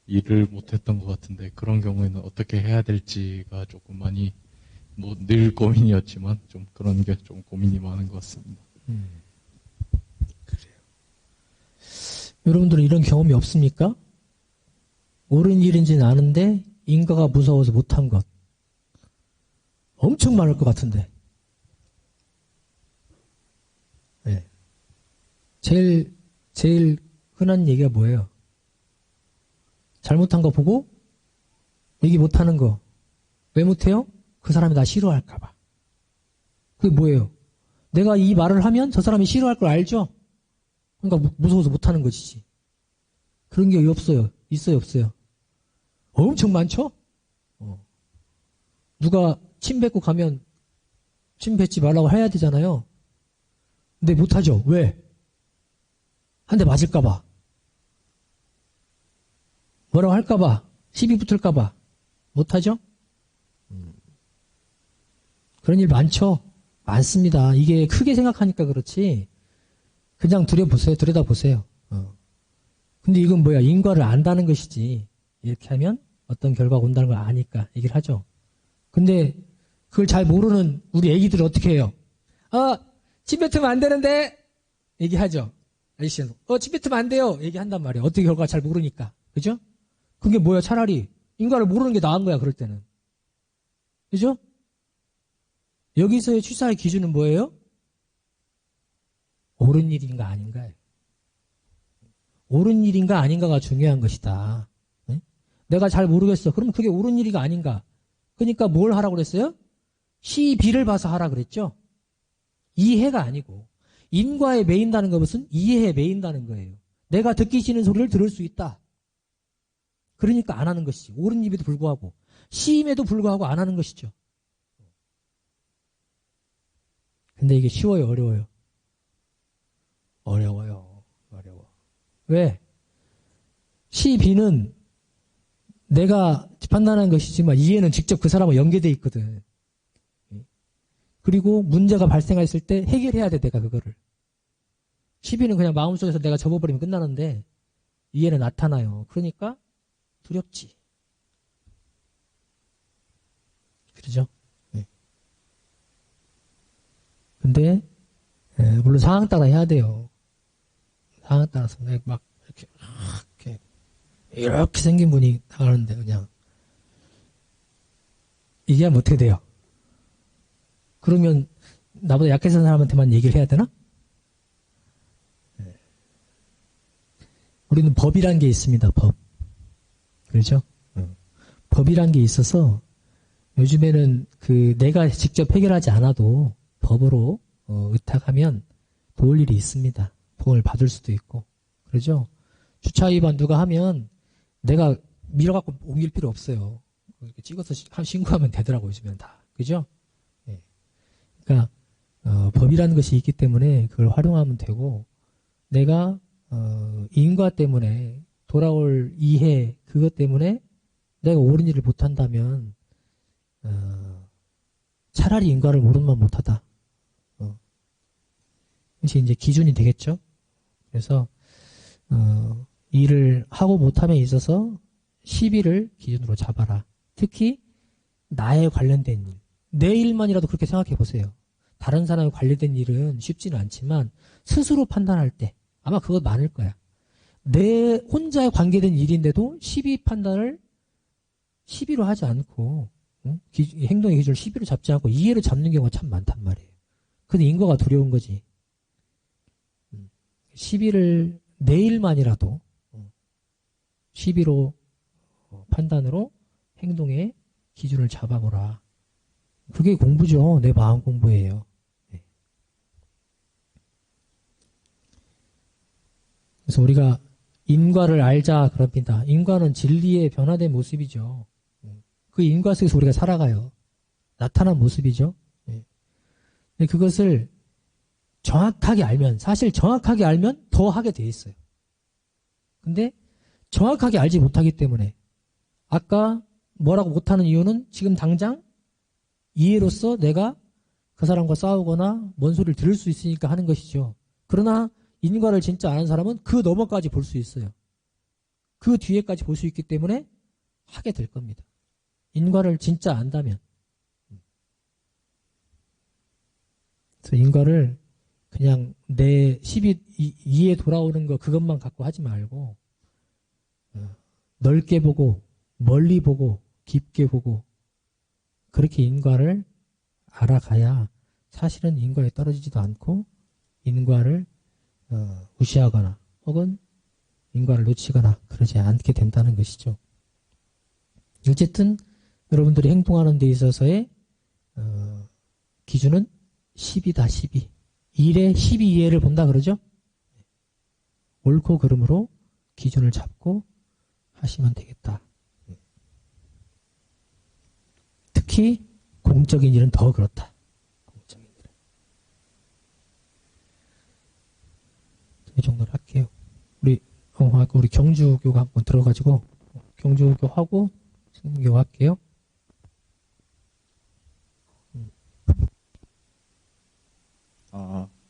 D: 일을 못했던 것 같은데, 그런 경우에는 어떻게 해야 될지가 조금 많이, 늘 고민이었지만 좀 그런 게 좀 고민이 많은 것 같습니다.
A: 그래요. 여러분들은 이런 경험이 없습니까? 옳은 일인지는 아는데 인과가 무서워서 못한 것 엄청 많을 것 같은데. 네. 제일 흔한 얘기가 뭐예요? 잘못한 거 보고 얘기 못하는 거. 왜 못해요? 그 사람이 나 싫어할까봐. 그게 뭐예요? 내가 이 말을 하면 저 사람이 싫어할 걸 알죠? 그러니까 무서워서 못하는 것이지. 그런 게 없어요. 있어요, 없어요? 엄청 많죠? 누가 침 뱉고 가면 침 뱉지 말라고 해야 되잖아요. 근데 못하죠. 왜? 한 대 맞을까봐. 뭐라고 할까봐. 시비 붙을까봐. 못하죠? 그런 일 많죠? 많습니다. 이게 크게 생각하니까 그렇지. 그냥 들여다보세요. 근데 이건 뭐야? 인과를 안다는 것이지. 이렇게 하면 어떤 결과가 온다는 걸 아니까 얘기를 하죠. 근데 그걸 잘 모르는 우리 애기들은 어떻게 해요? 침 뱉으면 안 되는데 얘기하죠. 아저씨는 침 뱉으면 안 돼요 얘기한단 말이에요. 어떻게 결과가 잘 모르니까. 그죠? 그게 뭐야? 차라리 인과를 모르는 게 나은 거야, 그럴 때는. 그죠? 여기서의 취사의 기준은 뭐예요? 옳은 일인가 아닌가요? 옳은 일인가 아닌가가 중요한 것이다. 네? 내가 잘 모르겠어. 그럼 그게 옳은 일이가 아닌가? 그러니까 뭘 하라고 그랬어요? 시비를 봐서 하라 그랬죠? 이해가 아니고. 인과에 매인다는 것은 이해에 매인다는 거예요. 내가 듣기 싫은 소리를 들을 수 있다. 그러니까 안 하는 것이지. 옳은 일에도 불구하고 시임에도 불구하고 안 하는 것이죠. 근데 이게 쉬워요, 어려워요? 어려워요. 왜? 시비는 내가 판단하는 것이지만 이해는 직접 그 사람과 연계되어 있거든. 그리고 문제가 발생했을 때 해결해야 돼, 내가 그거를. 시비는 그냥 마음속에서 내가 접어버리면 끝나는데 이해는 나타나요. 그러니까 두렵지. 그러죠? 네. 근데 물론 상황 따라 해야 돼요. 상황 따라서 막 이렇게 생긴 분이 나가는데 그냥 이게 하면 어떻게 돼요? 그러면 나보다 약해진 사람한테만 얘기를 해야 되나? 우리는 법이란 게 있습니다. 법. 그렇죠? 법이란 게 있어서 요즘에는 내가 직접 해결하지 않아도 법으로 의탁하면 도울 일이 있습니다. 도움을 받을 수도 있고. 그렇죠? 주차 위반 누가 하면 내가 밀어갖고 옮길 필요 없어요. 이렇게 찍어서 신고하면 되더라고요. 요즘에는 다. 그죠? 네. 그러니까 법이라는 것이 있기 때문에 그걸 활용하면 되고 내가 인과 때문에 돌아올 이해 그것 때문에 내가 옳은 일을 못한다면 차라리 인과를 모르면 못하다. 그것이 이제 기준이 되겠죠. 그래서 일을 하고 못함에 있어서 시비를 기준으로 잡아라. 특히 나에 관련된 일. 내 일만이라도 그렇게 생각해 보세요. 다른 사람에 관련된 일은 쉽지는 않지만 스스로 판단할 때 아마 그거 많을 거야. 내 혼자에 관계된 일인데도 시비 판단을 시비로 하지 않고 행동의 기준을 시비로 잡지 않고 이해로 잡는 경우가 참 많단 말이에요. 근데 인과가 두려운 거지. 시비를 내 일만이라도 시비로 판단으로 행동의 기준을 잡아보라. 그게 공부죠. 내 마음 공부예요. 네. 그래서 우리가 인과를 알자 그럽니다. 인과는 진리의 변화된 모습이죠. 그 인과 속에서 우리가 살아가요. 나타난 모습이죠. 네. 근데 그것을 정확하게 알면, 사실 정확하게 알면 더 하게 돼 있어요. 근데 정확하게 알지 못하기 때문에 아까 뭐라고 못하는 이유는 지금 당장 이해로서 내가 그 사람과 싸우거나 뭔 소리를 들을 수 있으니까 하는 것이죠. 그러나 인과를 진짜 아는 사람은 그 너머까지 볼 수 있어요. 그 뒤에까지 볼 수 있기 때문에 하게 될 겁니다. 인과를 진짜 안다면. 그래서 인과를 그냥 내 이에 돌아오는 거 그것만 갖고 하지 말고 넓게 보고 멀리 보고 깊게 보고 그렇게 인과를 알아가야 사실은 인과에 떨어지지도 않고 인과를 무시하거나 혹은 인과를 놓치거나 그러지 않게 된다는 것이죠. 어쨌든 여러분들이 행동하는 데 있어서의 기준은 10이다. 12. 일에 12이해를 본다 그러죠. 옳고 그름으로 기준을 잡고 하시면 되겠다. 특히 공적인 일은 더 그렇다. 공적인 일은. 이 정도로 할게요. 우리 경주교가 한번 들어가지고 경주교 하고 성교 할게요.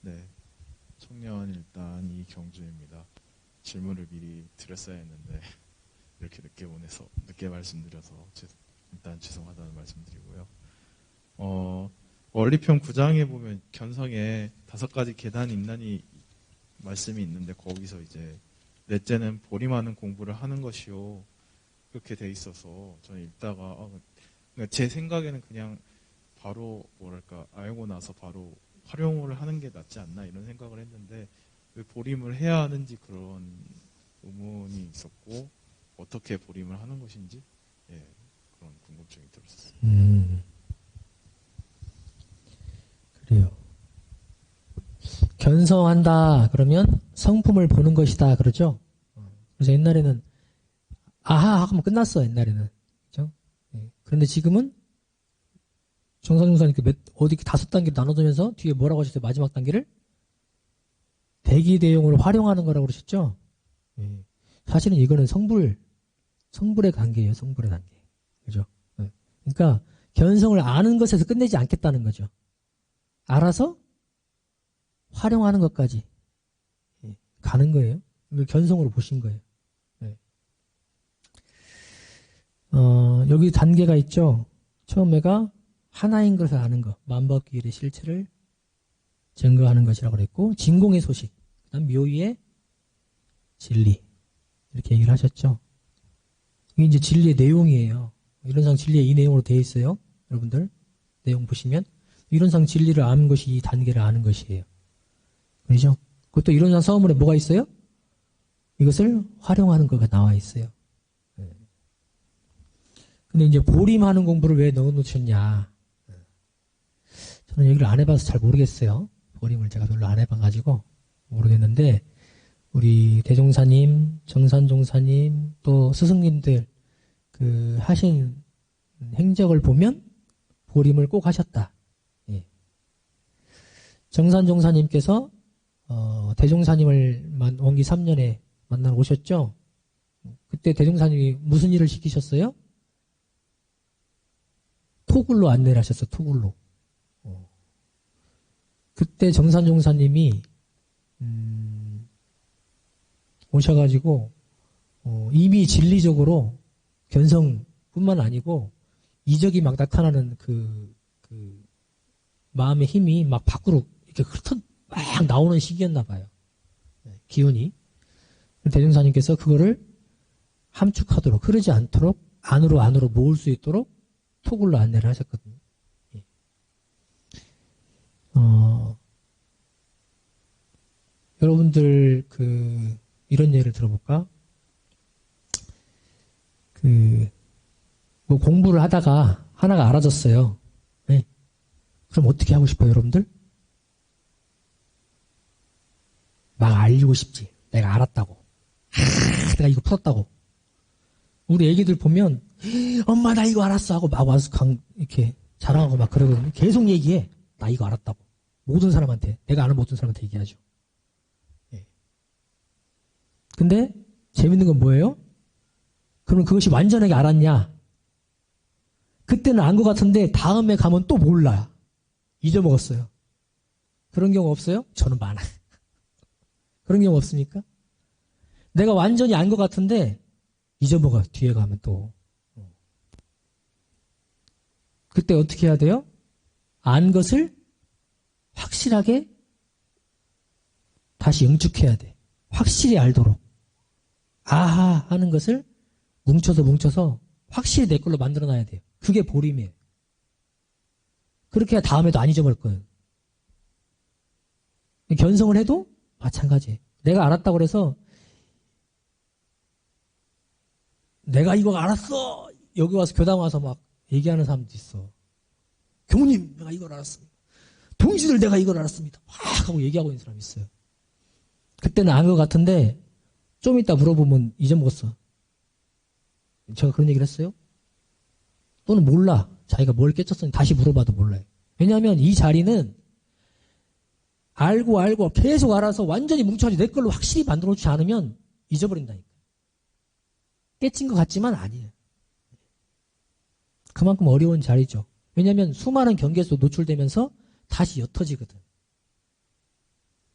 E: 네. 청년 일단 이경주입니다. 질문을 미리 드렸어야 했는데 이렇게 늦게 말씀드려서 일단 죄송하다는 말씀드리고요. 원리편 9장에 보면 견성에 5가지 계단 임난이 말씀이 있는데 거기서 이제 넷째는 보림하는 공부를 하는 것이요. 그렇게 돼 있어서 저는 읽다가 제 생각에는 그냥 바로 알고 나서 바로 활용을 하는 게 낫지 않나 이런 생각을 했는데 왜 보림을 해야 하는지 그런 의문이 있었고 어떻게 보림을 하는 것인지 그런 궁금증이 들었어요.
A: 그래요. 견성한다 그러면 성품을 보는 것이다 그러죠. 그래서 옛날에는 아하 하면 끝났어. 옛날에는 그렇죠? 그런데 지금은 정상용사님 어디 5단계를 나눠주면서 뒤에 뭐라고 하셨어요? 마지막 단계를 대기대용으로 활용하는 거라고 그러셨죠? 사실은 이거는 성불의 단계예요. 성불의 단계. 그죠? 그러니까 견성을 아는 것에서 끝내지 않겠다는 거죠. 알아서 활용하는 것까지 가는 거예요. 이걸 견성으로 보신 거예요. 네. 여기 단계가 있죠. 처음에가 하나인 것을 아는 것, 만법기일의 실체를 증거하는 것이라고 그랬고, 진공의 소식, 그다음 묘의의 진리, 이렇게 얘기를 하셨죠. 이게 이제 진리의 내용이에요. 이론상 진리에 이 내용으로 되어 있어요. 여러분들 내용 보시면 이론상 진리를 아는 것이 이 단계를 아는 것이에요. 그렇죠? 그것도 이론상 서문에 뭐가 있어요? 이것을 활용하는 거가 나와 있어요. 근데 이제 보림하는 공부를 왜 넣어놓으셨냐? 저는 얘기를 안 해봐서 잘 모르겠어요. 보림을 제가 별로 안 해봐가지고 모르겠는데, 우리 대종사님, 정산종사님, 또 스승님들 그 하신 행적을 보면 보림을 꼭 하셨다. 예. 정산종사님께서 대종사님을 원기 3년에 만나러 오셨죠. 그때 대종사님이 무슨 일을 시키셨어요? 토굴로 안내를 하셨어. 토굴로. 그때 정산종사님이 오셔가지고 이미 진리적으로 견성뿐만 아니고 이적이 막 나타나는 그 마음의 힘이 막 밖으로 이렇게 흩어 막 나오는 시기였나 봐요. 기운이. 대종사님께서 그거를 함축하도록, 흐르지 않도록 안으로 모을 수 있도록 토굴로 안내를 하셨거든요. 여러분들 이런 예를 들어볼까? 뭐 공부를 하다가 하나가 알아졌어요. 네. 그럼 어떻게 하고 싶어요, 여러분들? 막 알리고 싶지. 내가 알았다고. 내가 이거 풀었다고. 우리 애기들 보면 엄마 나 이거 알았어 하고 막 와서 이렇게 자랑하고 막 그러거든요. 계속 얘기해. 나 이거 알았다고. 모든 사람한테, 내가 아는 모든 사람한테 얘기하죠. 예. 근데 재밌는 건 뭐예요? 그러면 그것이 완전하게 알았냐? 그때는 안 것 같은데 다음에 가면 또 몰라. 잊어먹었어요. 그런 경우 없어요? 저는 많아요. 그런 경우 없습니까? 내가 완전히 안 것 같은데 잊어먹어. 뒤에 가면 또. 그때 어떻게 해야 돼요? 안 것을 확실하게 다시 응축해야 돼. 확실히 알도록. 아하 하는 것을 뭉쳐서 확실히 내 걸로 만들어놔야 돼요. 그게 보림이에요. 그렇게 해야 다음에도 안 잊어버릴 거예요. 견성을 해도 마찬가지예요. 내가 알았다고 해서 내가 이거 알았어! 여기 와서 교당 와서 막 얘기하는 사람도 있어. 교무님 내가 이걸 알았습니다. 동지들 내가 이걸 알았습니다. 막 하고 얘기하고 있는 사람이 있어요. 그때는 안 것 같은데 좀 이따 물어보면 잊어먹었어. 제가 그런 얘기를 했어요? 또는 몰라. 자기가 뭘 깨쳤으니 다시 물어봐도 몰라요. 왜냐하면 이 자리는 알고 계속 알아서 완전히 뭉쳐가지고 내 걸로 확실히 만들어놓지 않으면 잊어버린다니까. 깨친 것 같지만 아니에요. 그만큼 어려운 자리죠. 왜냐하면 수많은 경계에서 노출되면서 다시 옅어지거든.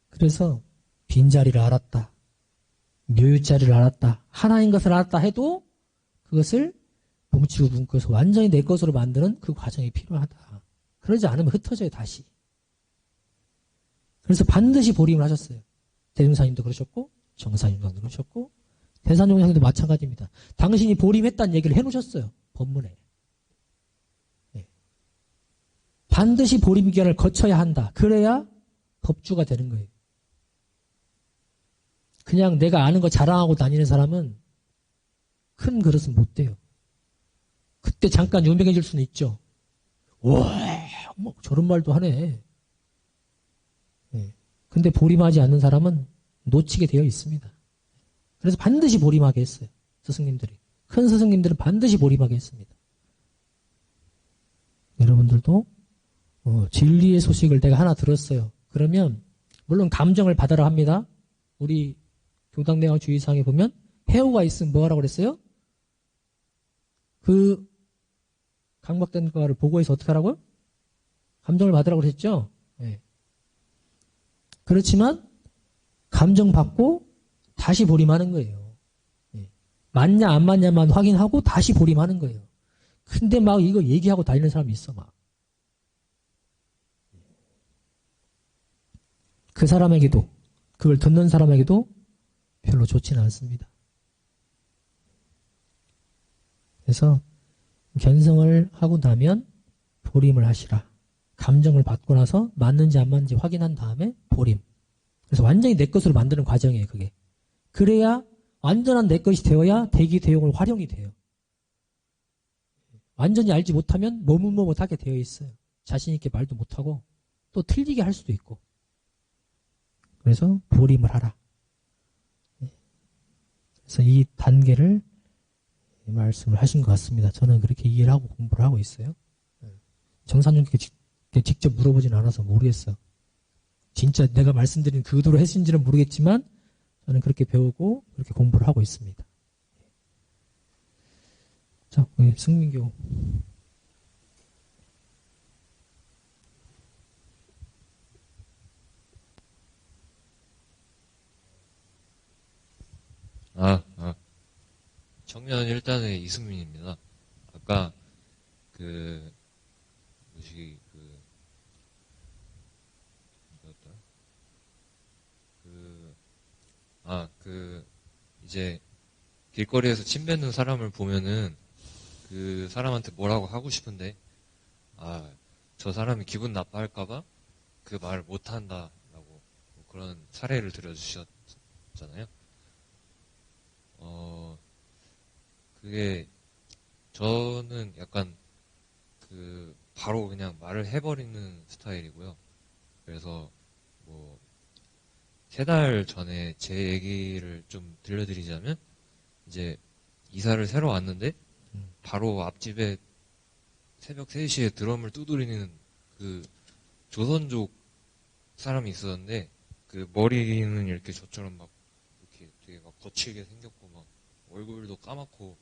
A: 그래서 빈자리를 알았다. 묘유자리를 알았다. 하나인 것을 알았다 해도 그것을 뭉치고 묶어서 완전히 내 것으로 만드는 그 과정이 필요하다. 그러지 않으면 흩어져요, 다시. 그래서 반드시 보림을 하셨어요. 대중사님도 그러셨고, 정사님도 그러셨고, 대산종사님도 마찬가지입니다. 당신이 보림했다는 얘기를 해놓으셨어요, 법문에. 네. 반드시 보림 기간을 거쳐야 한다. 그래야 법주가 되는 거예요. 그냥 내가 아는 거 자랑하고 다니는 사람은 큰 그릇은 못 돼요. 그때 잠깐 유명해질 수는 있죠. 와, 뭐 저런 말도 하네. 네. 근데 보림하지 않는 사람은 놓치게 되어 있습니다. 그래서 반드시 보림하게 했어요. 스승님들이. 큰 스승님들은 반드시 보림하게 했습니다. 여러분들도 진리의 소식을 내가 하나 들었어요. 그러면 물론 감정을 받아라 합니다. 우리 교당내용 주의사항에 보면 해오가 있으면 뭐 하라고 그랬어요? 그 강박된 거를 보고해서 어떻게 하라고요? 감정을 받으라고 그랬죠? 네. 그렇지만 감정받고 다시 보림하는 거예요. 예. 맞냐 안 맞냐만 확인하고 다시 보림하는 거예요. 근데 막 이거 얘기하고 다니는 사람이 있어 막. 그 사람에게도 그걸 듣는 사람에게도 별로 좋지는 않습니다. 그래서 견성을 하고 나면 보림을 하시라. 감정을 받고 나서 맞는지 안 맞는지 확인한 다음에 보림. 그래서 완전히 내 것으로 만드는 과정이에요, 그게. 그래야 완전한 내 것이 되어야 대기 대용을 활용이 돼요. 완전히 알지 못하면 못하게 되어 있어요. 자신 있게 말도 못하고 또 틀리게 할 수도 있고. 그래서 보림을 하라. 그래서 이 단계를 말씀을 하신 것 같습니다. 저는 그렇게 이해를 하고 공부를 하고 있어요. 정사님께 직접 물어보진 않아서 모르겠어요. 진짜 내가 말씀드린 그 의도로 했는지는 모르겠지만 저는 그렇게 배우고 그렇게 공부를 하고 있습니다. 자, 승민교.
F: 청년 1단의 이승민입니다. 아까 이제 길거리에서 침 뱉는 사람을 보면은 그 사람한테 뭐라고 하고 싶은데, 저 사람이 기분 나빠할까봐 그 말을 못한다라고 뭐 그런 사례를 들어주셨잖아요. 그게 저는 약간 바로 그냥 말을 해버리는 스타일이고요. 그래서 뭐 3달 전에 제 얘기를 좀 들려드리자면, 이제 이사를 새로 왔는데 바로 앞집에 새벽 3시에 드럼을 두드리는 그 조선족 사람이 있었는데, 그 머리는 이렇게 저처럼 막 이렇게 되게 막 거칠게 생겼고 막 얼굴도 까맣고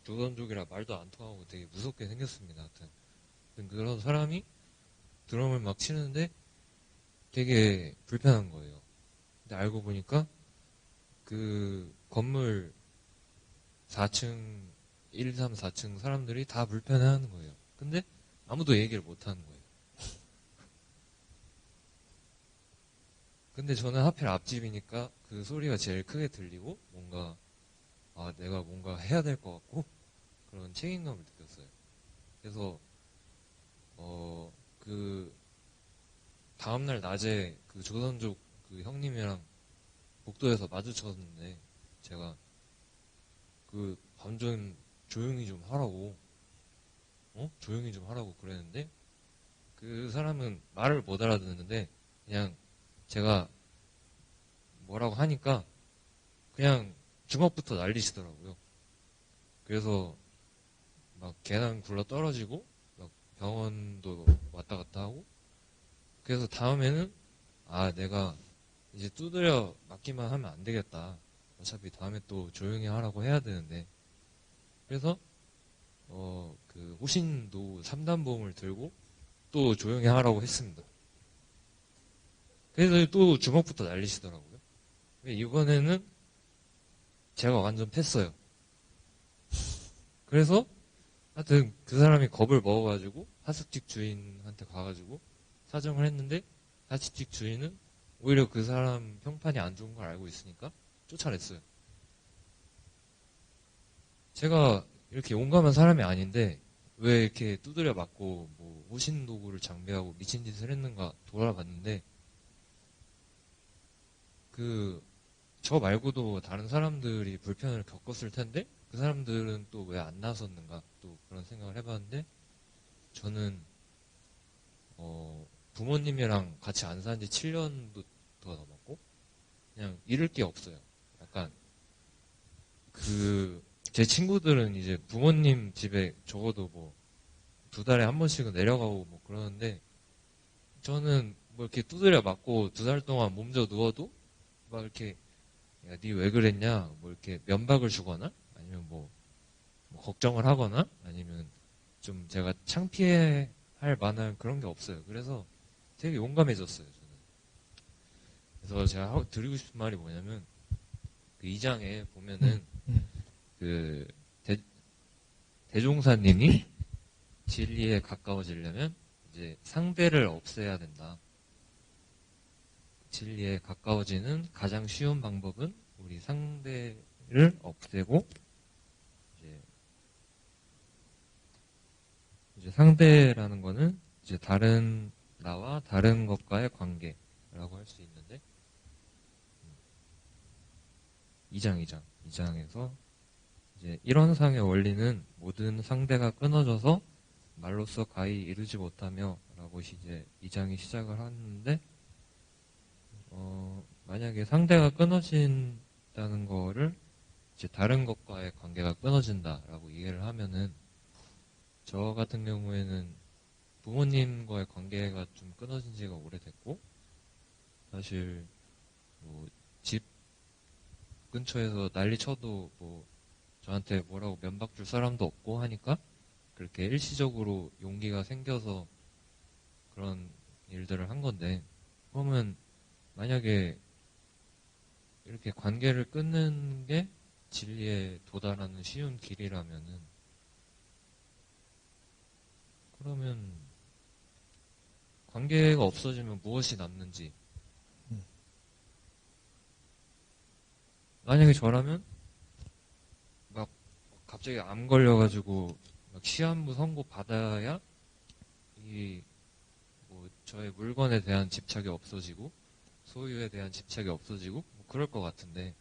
F: 조선족이라 말도 안 통하고 되게 무섭게 생겼습니다. 하여튼 그런 사람이 드럼을 막 치는데 되게 불편한 거예요. 근데 알고 보니까 그 건물 4층 1, 3, 4층 사람들이 다 불편해하는 거예요. 근데 아무도 얘기를 못 하는 거예요. 근데 저는 하필 앞집이니까 그 소리가 제일 크게 들리고 뭔가 내가 뭔가 해야 될 것 같고 그런 책임감을 느꼈어요. 그래서 그 다음날 낮에 그 조선족 그 형님이랑 복도에서 마주쳤는데, 제가 그 밤 좀 조용히 좀 하라고 조용히 좀 하라고 그랬는데, 그 사람은 말을 못 알아듣는데 그냥 제가 뭐라고 하니까 그냥 주먹부터 날리시더라고요. 그래서 막 계단 굴러 떨어지고 막 병원도 왔다 갔다 하고, 그래서 다음에는 내가 이제 두드려 맞기만 하면 안 되겠다. 어차피 다음에 또 조용히 하라고 해야 되는데. 그래서 그 호신도 3단봉을 들고 또 조용히 하라고 했습니다. 그래서 또 주먹부터 날리시더라고요. 이번에는 제가 완전 팼어요. 그래서 하여튼 그 사람이 겁을 먹어가지고 하숙집 주인한테 가가지고 사정을 했는데, 하숙집 주인은 오히려 그 사람 평판이 안 좋은 걸 알고 있으니까 쫓아냈어요. 제가 이렇게 용감한 사람이 아닌데 왜 이렇게 두드려 맞고 뭐 호신 도구를 장비하고 미친 짓을 했는가 돌아봤는데, 저 말고도 다른 사람들이 불편을 겪었을 텐데 그 사람들은 또 왜 안 나섰는가, 또 그런 생각을 해봤는데, 저는 부모님이랑 같이 안 산 지 7년도 더 넘었고 그냥 잃을 게 없어요. 약간 제 친구들은 이제 부모님 집에 적어도 뭐 2달에 한 번씩은 내려가고 뭐 그러는데, 저는 뭐 이렇게 두드려 맞고 2달 동안 몸져 누워도 막 이렇게 야, 니 왜 그랬냐 뭐 이렇게 면박을 주거나 아니면 뭐 걱정을 하거나 아니면 좀 제가 창피할 만한 그런 게 없어요. 그래서 되게 용감해졌어요, 저는. 그래서 제가 드리고 싶은 말이 뭐냐면, 그 2장에 보면은, 그, 대종사님이 진리에 가까워지려면, 이제 상대를 없애야 된다. 진리에 가까워지는 가장 쉬운 방법은 우리 상대를 없애고, 이제 상대라는 거는 이제 다른 나와 다른 것과의 관계라고 할 수 있는데 2장에서 이제 이런상의 원리는 모든 상대가 끊어져서 말로써 가히 이루지 못하며 라고 이제 2장이 시작을 하는데 만약에 상대가 끊어진다는 거를 이제 다른 것과의 관계가 끊어진다라고 이해를 하면은 저 같은 경우에는 부모님과의 관계가 좀 끊어진 지가 오래됐고, 사실, 집 근처에서 난리 쳐도 저한테 뭐라고 면박 줄 사람도 없고 하니까, 그렇게 일시적으로 용기가 생겨서 그런 일들을 한 건데, 그러면 만약에 이렇게 관계를 끊는 게 진리에 도달하는 쉬운 길이라면은, 그러면 관계가 없어지면 무엇이 남는지. 만약에 저라면 막 갑자기 암 걸려가지고 막 시한부 선고 받아야 저의 물건에 대한 집착이 없어지고 소유에 대한 집착이 없어지고 그럴 것 같은데,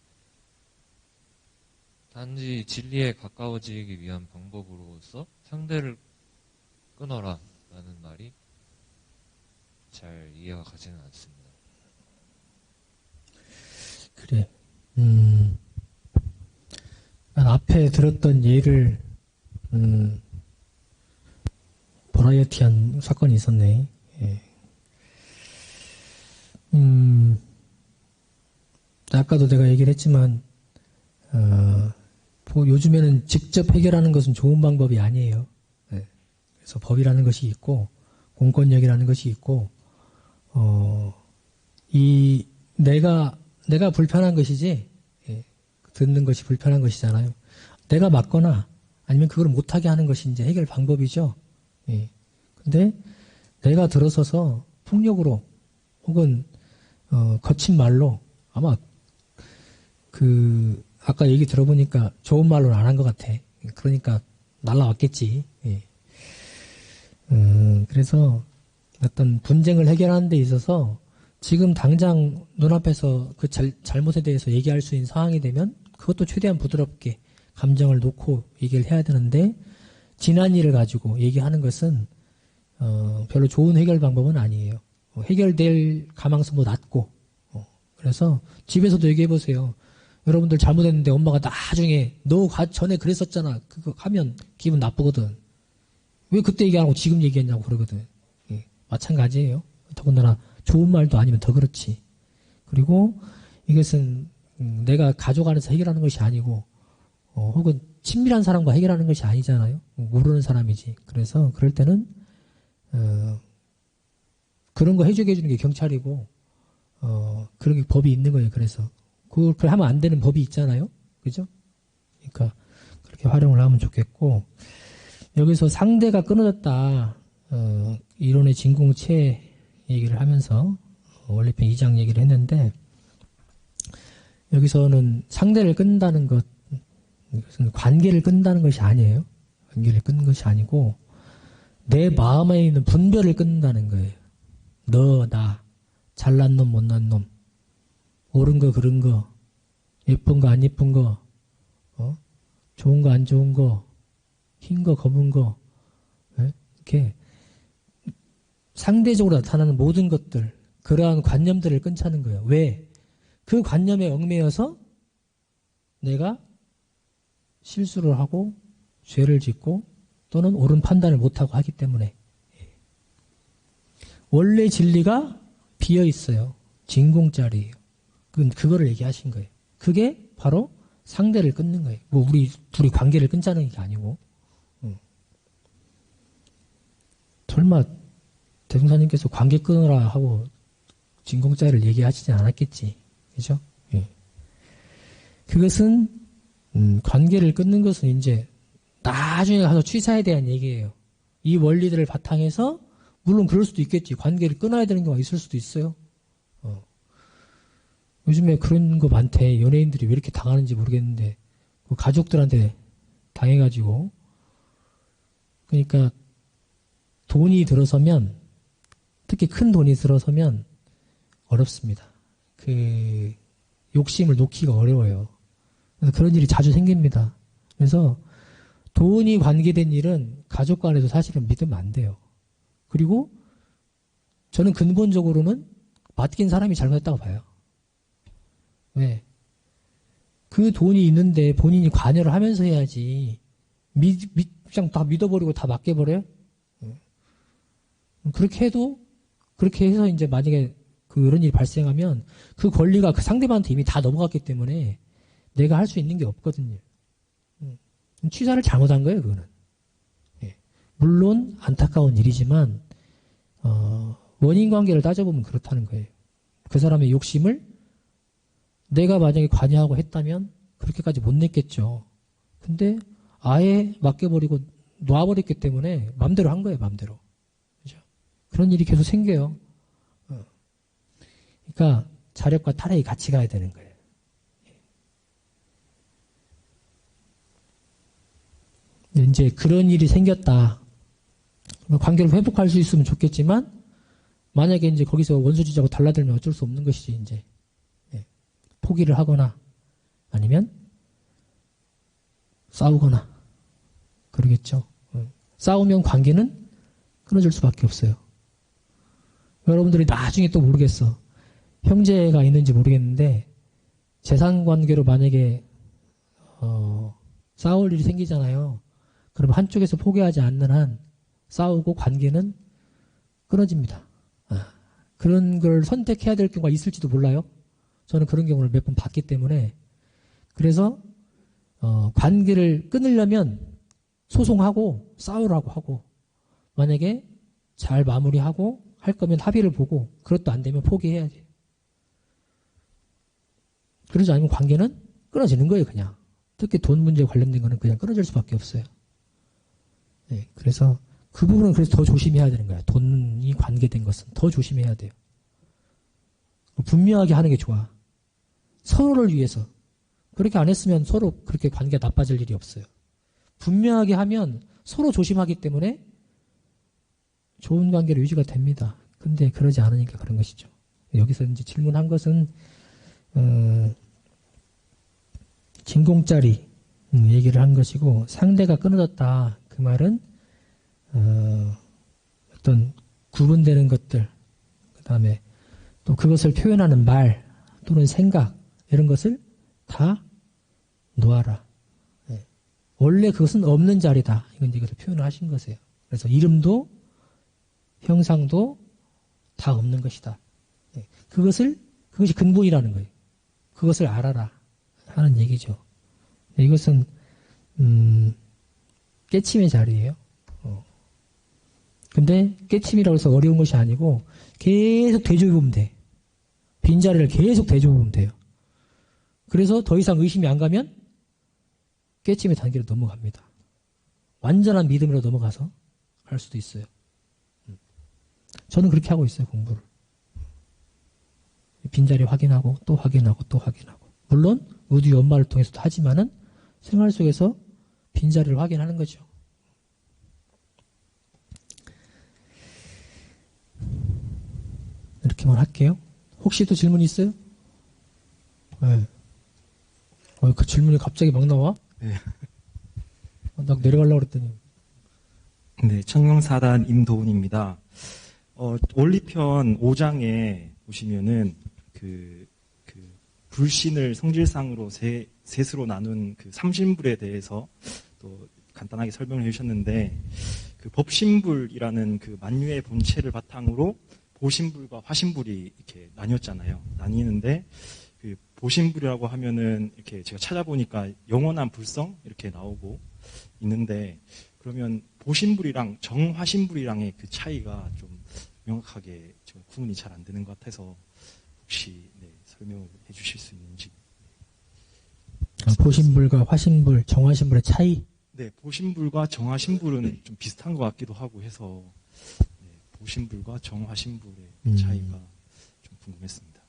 F: 단지 진리에 가까워지기 위한 방법으로서 상대를 끊어라 라는 말이 잘 이해가 가지는 않습니다.
A: 그래. 난 앞에 들었던 예를 버라이어티한 사건이 있었네. 예. 아까도 내가 얘기를 했지만 요즘에는 직접 해결하는 것은 좋은 방법이 아니에요. 예. 그래서 법이라는 것이 있고 공권력이라는 것이 있고 내가 불편한 것이지, 예, 듣는 것이 불편한 것이잖아요. 내가 맞거나 아니면 그걸 못하게 하는 것이 이제 해결 방법이죠. 예. 근데 내가 들어서서 폭력으로 혹은 거친 말로, 아마 아까 얘기 들어보니까 좋은 말로는 안 한 것 같아. 그러니까 날라왔겠지. 예. 그래서 어떤 분쟁을 해결하는 데 있어서 지금 당장 눈앞에서 그 잘못에 대해서 얘기할 수 있는 상황이 되면 그것도 최대한 부드럽게 감정을 놓고 얘기를 해야 되는데, 지난 일을 가지고 얘기하는 것은 별로 좋은 해결 방법은 아니에요. 해결될 가망성도 낮고. 그래서 집에서도 얘기해 보세요. 여러분들 잘못했는데 엄마가 나중에 너 전에 그랬었잖아 그거 하면 기분 나쁘거든. 왜 그때 얘기 안 하고 지금 얘기했냐고 그러거든. 예, 마찬가지예요. 더군다나 좋은 말도 아니면 더 그렇지. 그리고 이것은 내가 가족 안에서 해결하는 것이 아니고 혹은 친밀한 사람과 해결하는 것이 아니잖아요. 모르는 사람이지. 그래서 그럴 때는 그런 거 해주게 해주는 게 경찰이고 그런 게 법이 있는 거예요. 그래서 그걸 하면 안 되는 법이 있잖아요. 그죠? 그러니까 그렇게 활용을 하면 좋겠고, 여기서 상대가 끊어졌다 이론의 진공체 얘기를 하면서 원리편 2장 얘기를 했는데, 여기서는 상대를 끊는다는 것, 이것은 관계를 끊는다는 것이 아니에요. 관계를 끊는 것이 아니고 내 마음에 있는 분별을 끊는다는 거예요. 너, 나, 잘난 놈, 못난 놈, 옳은 거, 그른 거, 예쁜 거, 안 예쁜 거, 좋은 거, 안 좋은 거, 흰 거, 검은 거, 이렇게 상대적으로 나타나는 모든 것들, 그러한 관념들을 끊자는 거예요. 왜? 그 관념에 얽매여서 내가 실수를 하고 죄를 짓고 또는 옳은 판단을 못하고 하기 때문에. 원래 진리가 비어 있어요. 진공짜리예요. 그거를 얘기하신 거예요. 그게 바로 상대를 끊는 거예요. 우리 둘이 관계를 끊자는 게 아니고. 설마 대승사님께서 관계 끊으라 하고 진공짜리를 얘기하지 않았겠지. 그죠? 예. 그것은, 관계를 끊는 것은 이제 나중에 가서 취사에 대한 얘기예요. 이 원리들을 바탕해서, 물론 그럴 수도 있겠지. 관계를 끊어야 되는 경우가 있을 수도 있어요. 요즘에 그런 거 많대. 연예인들이 왜 이렇게 당하는지 모르겠는데, 그 가족들한테 당해가지고. 그러니까, 돈이 들어서면, 특히 큰 돈이 들어서면 어렵습니다. 그, 욕심을 놓기가 어려워요. 그래서 그런 일이 자주 생깁니다. 그래서 돈이 관계된 일은 가족 간에도 사실은 믿으면 안 돼요. 그리고 저는 근본적으로는 맡긴 사람이 잘못했다고 봐요. 왜? 그 돈이 있는데 본인이 관여를 하면서 해야지. 그냥 다 믿어버리고 다 맡겨버려요? 그렇게 해서 이제 만약에 그런 일이 발생하면 그 권리가 그 상대방한테 이미 다 넘어갔기 때문에 내가 할 수 있는 게 없거든요. 취사를 잘못한 거예요, 그거는. 예. 물론 안타까운 일이지만, 원인 관계를 따져보면 그렇다는 거예요. 그 사람의 욕심을 내가 만약에 관여하고 했다면 그렇게까지 못 냈겠죠. 근데 아예 맡겨버리고 놔버렸기 때문에 맘대로 한 거예요, 맘대로. 그죠? 그런 일이 계속 생겨요. 그러니까 자력과 타락이 같이 가야 되는 거예요. 이제 그런 일이 생겼다. 관계를 회복할 수 있으면 좋겠지만, 만약에 이제 거기서 원수지자고 달라들면 어쩔 수 없는 것이지, 이제. 포기를 하거나, 아니면 싸우거나, 그러겠죠. 싸우면 관계는 끊어질 수밖에 없어요. 여러분들이 나중에 또 모르겠어. 형제가 있는지 모르겠는데, 재산 관계로 만약에, 싸울 일이 생기잖아요. 그럼 한쪽에서 포기하지 않는 한 싸우고 관계는 끊어집니다. 그런 걸 선택해야 될 경우가 있을지도 몰라요. 저는 그런 경우를 몇 번 봤기 때문에. 그래서 관계를 끊으려면 소송하고 싸우라고 하고, 만약에 잘 마무리하고 할 거면 합의를 보고, 그것도 안 되면 포기해야 돼요. 그러지 않으면 관계는 끊어지는 거예요, 그냥. 특히 돈 문제에 관련된 거는 그냥 끊어질 수밖에 없어요. 네, 그래서 그 부분은 그래서 더 조심해야 되는 거야. 돈이 관계된 것은 더 조심해야 돼요. 분명하게 하는 게 좋아. 서로를 위해서. 그렇게 안 했으면 서로 그렇게 관계가 나빠질 일이 없어요. 분명하게 하면 서로 조심하기 때문에 좋은 관계로 유지가 됩니다. 근데 그러지 않으니까 그런 것이죠. 여기서 이제 질문한 것은 진공짜리 얘기를 한 것이고, 상대가 끊어졌다. 그 말은 어떤 구분되는 것들, 그 다음에 또 그것을 표현하는 말 또는 생각, 이런 것을 다 놓아라. 네. 원래 그것은 없는 자리다. 이건 이것을 표현을 하신 것이에요. 그래서 이름도 형상도 다 없는 것이다. 네. 그것이 근본이라는 거예요. 그것을 알아라 하는 얘기죠. 네, 이것은 깨침의 자리예요. 근데 깨침이라고 해서 어려운 것이 아니고 계속 대조해보면 돼. 빈자리를 계속 대조해보면 돼요. 그래서 더 이상 의심이 안 가면 깨침의 단계로 넘어갑니다. 완전한 믿음으로 넘어가서 할 수도 있어요. 저는 그렇게 하고 있어요, 공부를. 빈자리 확인하고 또 확인하고 또 확인하고. 물론 우리 엄마를 통해서도 하지만은 생활 속에서 빈자리를 확인하는 거죠. 이렇게만 할게요. 혹시 또 질문 있어요? 네. 그 질문이 갑자기 막 나와?
G: 네.
A: 나 내려가려고 그랬더니.
G: 네, 청명사단 임도훈입니다. 원리편 5장에 보시면은 불신을 성질상으로 셋으로 나눈 그 삼신불에 대해서 또 간단하게 설명을 해주셨는데, 그 법신불이라는 그 만유의 본체를 바탕으로 보신불과 화신불이 이렇게 나뉘었잖아요. 나뉘는데, 그 보신불이라고 하면은 이렇게 제가 찾아보니까 영원한 불성 이렇게 나오고 있는데, 그러면 보신불이랑 정화신불이랑의 그 차이가 좀 명확하게 지금 구분이 잘 안 되는 것 같아서 혹시 설명을 해주실 수 있는지.
A: 보신불과 화신불, 정화신불의 차이?
G: 네, 보신불과 정화신불은 좀 비슷한 것 같기도 하고 해서 보신불과 정화신불의 차이가 좀 궁금했습니다.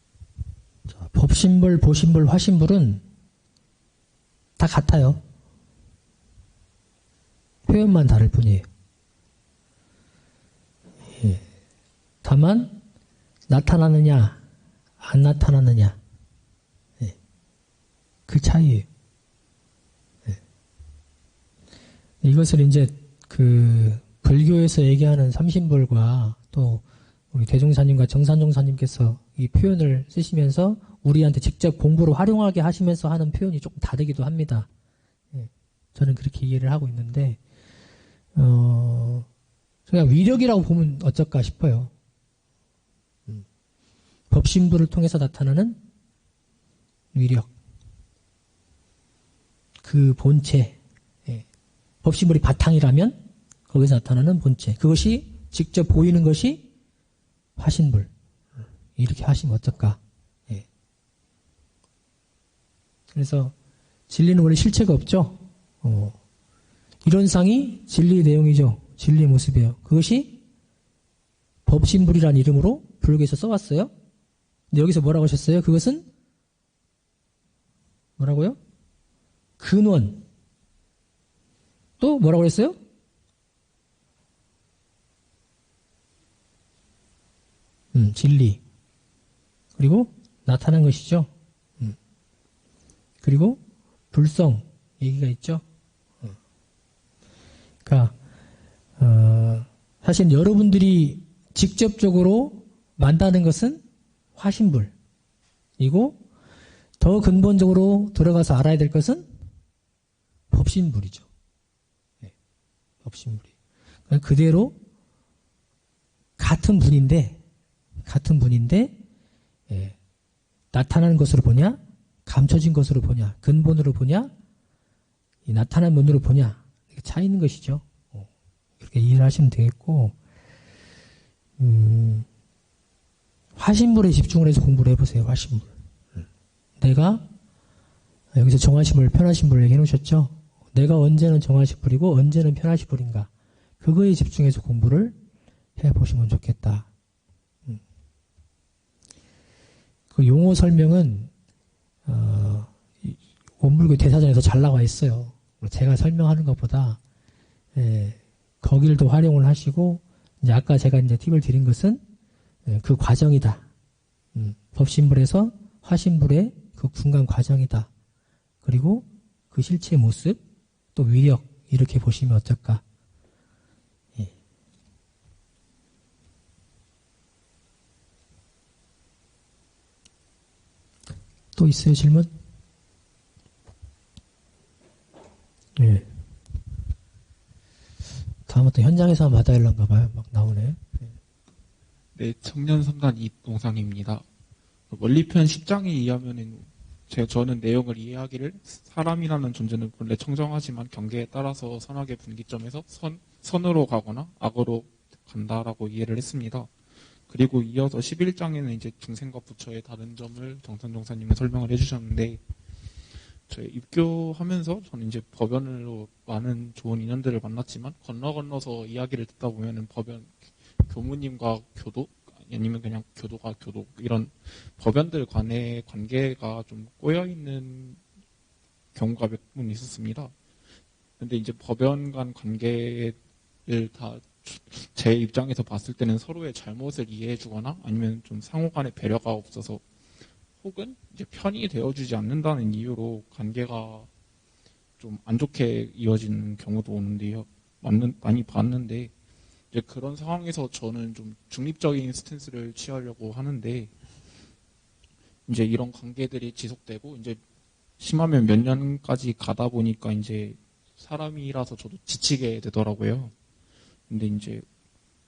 A: 자, 법신불, 보신불, 화신불은 다 같아요. 표현만 다를 뿐이에요. 예. 다만 나타나느냐 안 나타나느냐, 예. 그 차이예요. 예. 이것을 이제 그 불교에서 얘기하는 삼신불과 또 우리 대종사님과 정산종사님께서 이 표현을 쓰시면서 우리한테 직접 공부를 활용하게 하시면서 하는 표현이 조금 다르기도 합니다. 예. 저는 그렇게 이해를 하고 있는데 그냥 위력이라고 보면 어쩔까 싶어요. 법신부를 통해서 나타나는 위력, 그 본체, 예. 법신불이 바탕이라면 거기서 나타나는 본체, 그것이 직접 보이는 것이 화신불. 이렇게 하시면 어떨까. 예. 그래서 진리는 원래 실체가 없죠. 이론상이 진리의 내용이죠. 진리의 모습이에요. 그것이 법신불이라는 이름으로 불교에서 써왔어요. 근데 여기서 뭐라고 하셨어요? 그것은 뭐라고요? 근원. 또 뭐라고 했어요? 진리. 그리고 나타난 것이죠. 그리고 불성 얘기가 있죠. 그러니까 사실 여러분들이 직접적으로 만나는 것은 화신불이고 더 근본적으로 들어가서 알아야 될 것은 법신불이죠. 네, 법신불이. 그대로 같은 분인데 예, 나타나는 것으로 보냐, 감춰진 것으로 보냐, 근본으로 보냐, 이 나타난 면으로 보냐, 이렇게 차이 있는 것이죠. 이렇게 이해를 하시면 되겠고, 화신불에 집중을 해서 공부를 해보세요. 화신불. 내가 여기서 정화신불, 편화신불 얘기해 놓으셨죠? 내가 언제는 정화신불이고 언제는 편화신불인가, 그거에 집중해서 공부를 해보시면 좋겠다. 그 용어 설명은 원불교 대사전에서 잘 나와 있어요. 제가 설명하는 것보다 거기를 더 활용을 하시고, 이제 아까 제가 이제 팁을 드린 것은 그 과정이다. 법신불에서 화신불의 그 중간 과정이다. 그리고 그 실체의 모습, 또 위력, 이렇게 보시면 어떨까. 예. 또 있어요, 질문? 예. 다음부터 현장에서 한번 받아야려는가 봐요. 막 나오네.
H: 네, 청년 3단 이동상입니다. 원리편 10장에 의하면은 저는 내용을 이해하기를 사람이라는 존재는 본래 청정하지만 경계에 따라서 선악의 분기점에서 선으로 가거나 악으로 간다라고 이해를 했습니다. 그리고 이어서 11장에는 이제 중생과 부처의 다른 점을 정산종사님이 설명을 해주셨는데, 저희 입교하면서 저는 이제 법연으로 많은 좋은 인연들을 만났지만 건너서 이야기를 듣다 보면은 법연 교무님과 교도, 아니면 그냥 교도가 교도, 이런 법연들 간의 관계가 좀 꼬여있는 경우가 몇 번 있었습니다. 근데 이제 법연 간 관계를 다 제 입장에서 봤을 때는 서로의 잘못을 이해해주거나 아니면 좀 상호 간의 배려가 없어서 혹은 이제 편이 되어주지 않는다는 이유로 관계가 좀 안 좋게 이어지는 경우도 오는데요. 많이 봤는데, 이제 그런 상황에서 저는 좀 중립적인 스탠스를 취하려고 하는데, 이제 이런 관계들이 지속되고, 이제 심하면 몇 년까지 가다 보니까 이제 사람이라서 저도 지치게 되더라고요. 근데 이제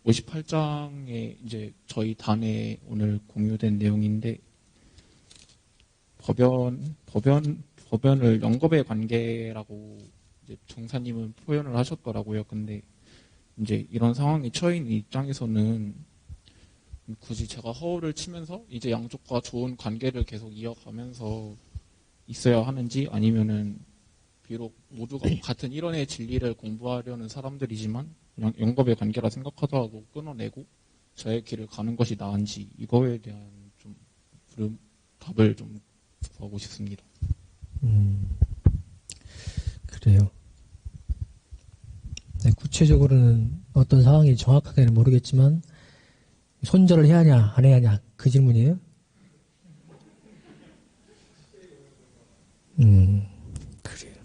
H: 58장에 이제 저희 단에 오늘 공유된 내용인데, 법연을 영겁의 관계라고 이제 정사님은 표현을 하셨더라고요. 근데 이제 이런 상황에 처해 있는 입장에서는 굳이 제가 허울을 치면서 이제 양쪽과 좋은 관계를 계속 이어가면서 있어야 하는지, 아니면은 비록 모두가 같은 일원의 진리를 공부하려는 사람들이지만 그냥 영겁의 관계라 생각하더라도 끊어내고 저의 길을 가는 것이 나은지, 이거에 대한 좀 답을 좀 구하고 싶습니다.
A: 그래요. 네, 구체적으로는 어떤 상황이 정확하게는 모르겠지만 손절을 해야 하냐 안 해야 하냐 그 질문이에요? 그래요.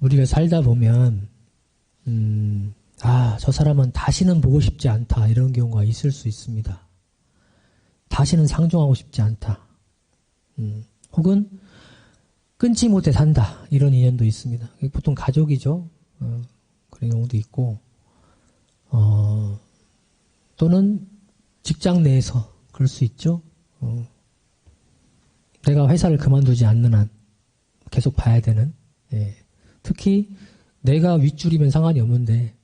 A: 우리가 살다 보면 저 사람은 다시는 보고 싶지 않다 이런 경우가 있을 수 있습니다. 다시는 상종하고 싶지 않다. 혹은 끊지 못해 산다 이런 인연도 있습니다. 보통 가족이죠. 그런 경우도 있고 또는 직장 내에서 그럴 수 있죠. 내가 회사를 그만두지 않는 한 계속 봐야 되는, 특히 내가 윗줄이면 상관이 없는데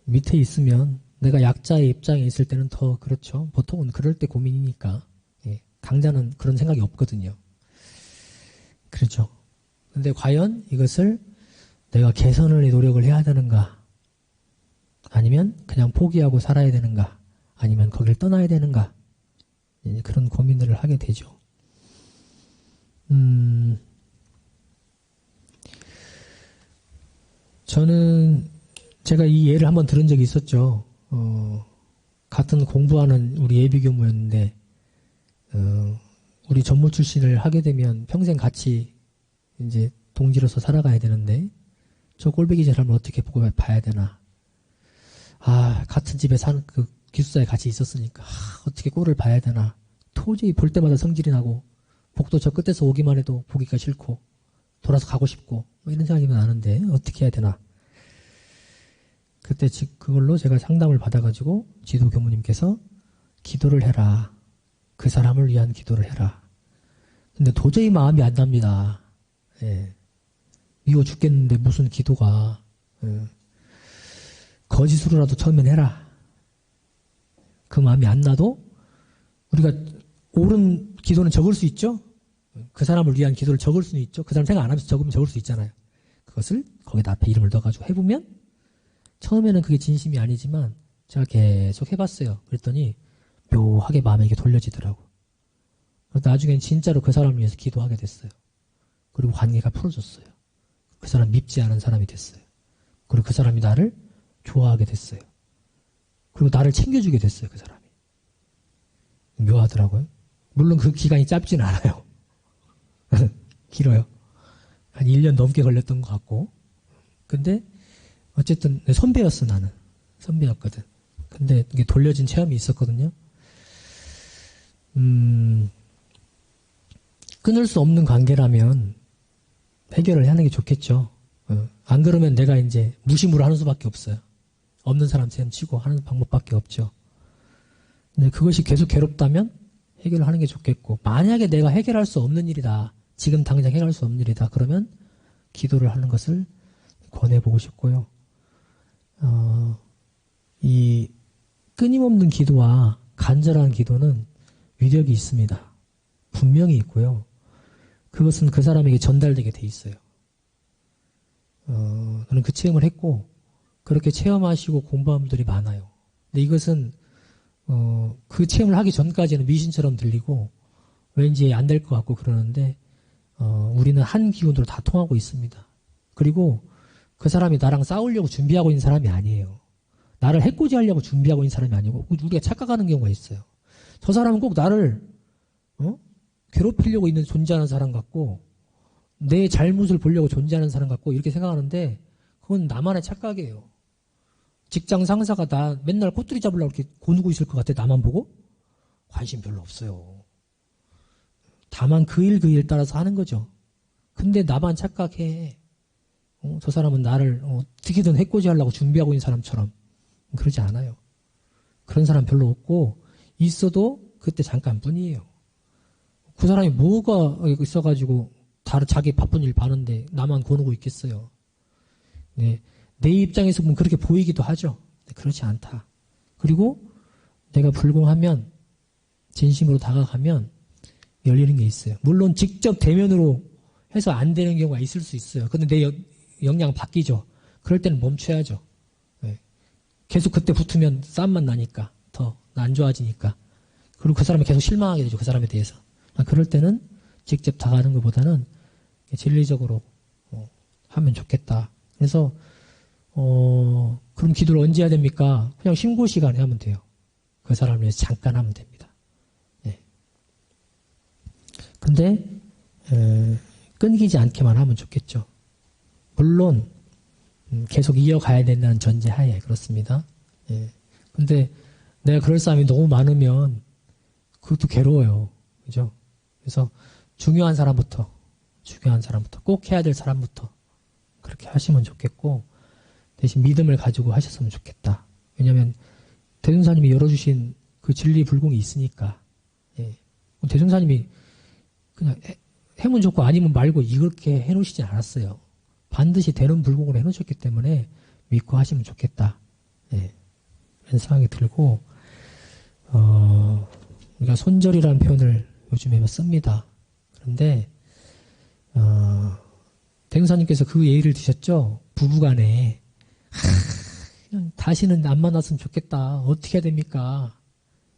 A: 밑에 있으면 내가 약자의 입장에 있을 때는 더 그렇죠. 보통은 그럴 때 고민이니까. 강자는 그런 생각이 없거든요. 그렇죠. 근데 과연 이것을 내가 개선을 노력을 해야 되는가? 아니면 그냥 포기하고 살아야 되는가? 아니면 거길 떠나야 되는가? 그런 고민들을 하게 되죠. 저는 제가 이 예를 한번 들은 적이 있었죠. 같은 공부하는 우리 예비교무였는데 우리 전무 출신을 하게 되면 평생 같이 이제 동지로서 살아가야 되는데 저 꼴배기 사람을 어떻게 보고 봐야 되나. 같은 집에 사는 그 기숙사에 같이 있었으니까 어떻게 꼴을 봐야 되나. 도저히 볼 때마다 성질이 나고 복도 저 끝에서 오기만 해도 보기가 싫고 돌아서 가고 싶고 이런 생각이 나는데 어떻게 해야 되나. 그때 그걸로 제가 상담을 받아가지고 지도 교무님께서 기도를 해라. 그 사람을 위한 기도를 해라. 근데 도저히 마음이 안 납니다. 미워 죽겠는데 무슨 기도가. 거짓으로라도 처음엔 해라. 그 마음이 안 나도 우리가 옳은 기도는 적을 수 있죠. 그 사람을 위한 기도를 적을 수는 있죠. 그 사람 생각 안 하면서 적으면 적을 수 있잖아요. 그것을 거기다 앞에 이름을 넣어가지고 해보면 처음에는 그게 진심이 아니지만 제가 계속 해봤어요. 그랬더니 묘하게 마음에 이게 돌려지더라고. 나중엔 진짜로 그 사람을 위해서 기도하게 됐어요. 그리고 관계가 풀어졌어요. 그 사람 밉지 않은 사람이 됐어요. 그리고 그 사람이 나를 좋아하게 됐어요. 그리고 나를 챙겨주게 됐어요. 그 사람이. 묘하더라고요. 물론 그 기간이 짧지는 않아요. 길어요. 한 1년 넘게 걸렸던 것 같고. 근데 어쨌든 선배였어. 나는 선배였거든. 근데 이게 돌려진 체험이 있었거든요. 끊을 수 없는 관계라면 해결을 하는 게 좋겠죠. 안 그러면 내가 이제 무심으로 하는 수밖에 없어요. 없는 사람 셈 치고 하는 방법밖에 없죠. 근데 그것이 계속 괴롭다면 해결을 하는 게 좋겠고, 만약에 내가 해결할 수 없는 일이다, 지금 당장 해결할 수 없는 일이다, 그러면 기도를 하는 것을 권해보고 싶고요. 이 끊임없는 기도와 간절한 기도는 위력이 있습니다. 분명히 있고요. 그것은 그 사람에게 전달되게 돼 있어요. 저는 그 체험을 했고 그렇게 체험하시고 공부한 분들이 많아요. 근데 이것은 그 체험을 하기 전까지는 미신처럼 들리고 왠지 안 될 것 같고 그러는데 우리는 한 기운으로 다 통하고 있습니다. 그리고 그 사람이 나랑 싸우려고 준비하고 있는 사람이 아니에요. 나를 해코지하려고 준비하고 있는 사람이 아니고 우리가 착각하는 경우가 있어요. 저 사람은 꼭 나를 괴롭히려고 있는 존재하는 사람 같고 내 잘못을 보려고 존재하는 사람 같고 이렇게 생각하는데 그건 나만의 착각이에요. 직장 상사가 나 맨날 꼬투리 잡으려고 이렇게 고누고 있을 것 같아. 나만 보고? 관심 별로 없어요. 다만 그 일 따라서 하는 거죠. 근데 나만 착각해. 저 사람은 나를 어떻게든 해코지하려고 준비하고 있는 사람처럼. 그러지 않아요. 그런 사람 별로 없고 있어도 그때 잠깐뿐이에요. 그 사람이 뭐가 있어가지고 자기 바쁜 일 바는데 나만 고누고 있겠어요. 네, 내 입장에서 보면 그렇게 보이기도 하죠. 그렇지 않다. 그리고 내가 불공하면, 진심으로 다가가면 열리는 게 있어요. 물론 직접 대면으로 해서 안 되는 경우가 있을 수 있어요. 근데 내 역량 바뀌죠. 그럴 때는 멈춰야죠. 네. 계속 그때 붙으면 싸움만 나니까, 더 안 좋아지니까. 그리고 그 사람이 계속 실망하게 되죠. 그 사람에 대해서. 그럴 때는 직접 다가가는 것보다는 진리적으로 하면 좋겠다. 그래서 그럼 기도를 언제 해야 됩니까? 그냥 신고 시간에 하면 돼요. 그 사람을 위해서 잠깐 하면 됩니다. 예. 근데 끊기지 않게만 하면 좋겠죠. 물론 계속 이어가야 된다는 전제하에 그렇습니다. 예. 근데 내가 그럴 사람이 너무 많으면 그것도 괴로워요. 그죠? 그래서 중요한 사람부터 꼭 해야 될 사람부터 그렇게 하시면 좋겠고, 대신 믿음을 가지고 하셨으면 좋겠다. 왜냐하면 대종사님이 열어주신 그 진리 불공이 있으니까. 예. 대종사님이 그냥 해면 좋고 아니면 말고 이렇게 해놓으시지 않았어요. 반드시 되는 불공을 해놓으셨기 때문에 믿고 하시면 좋겠다. 예. 이런 생각이 들고, 우리가 손절이라는 표현을 요즘에 씁니다. 그런데 대종사님께서 그 예의를 드셨죠. 부부간에 다시는 안 만났으면 좋겠다. 어떻게 해야 됩니까?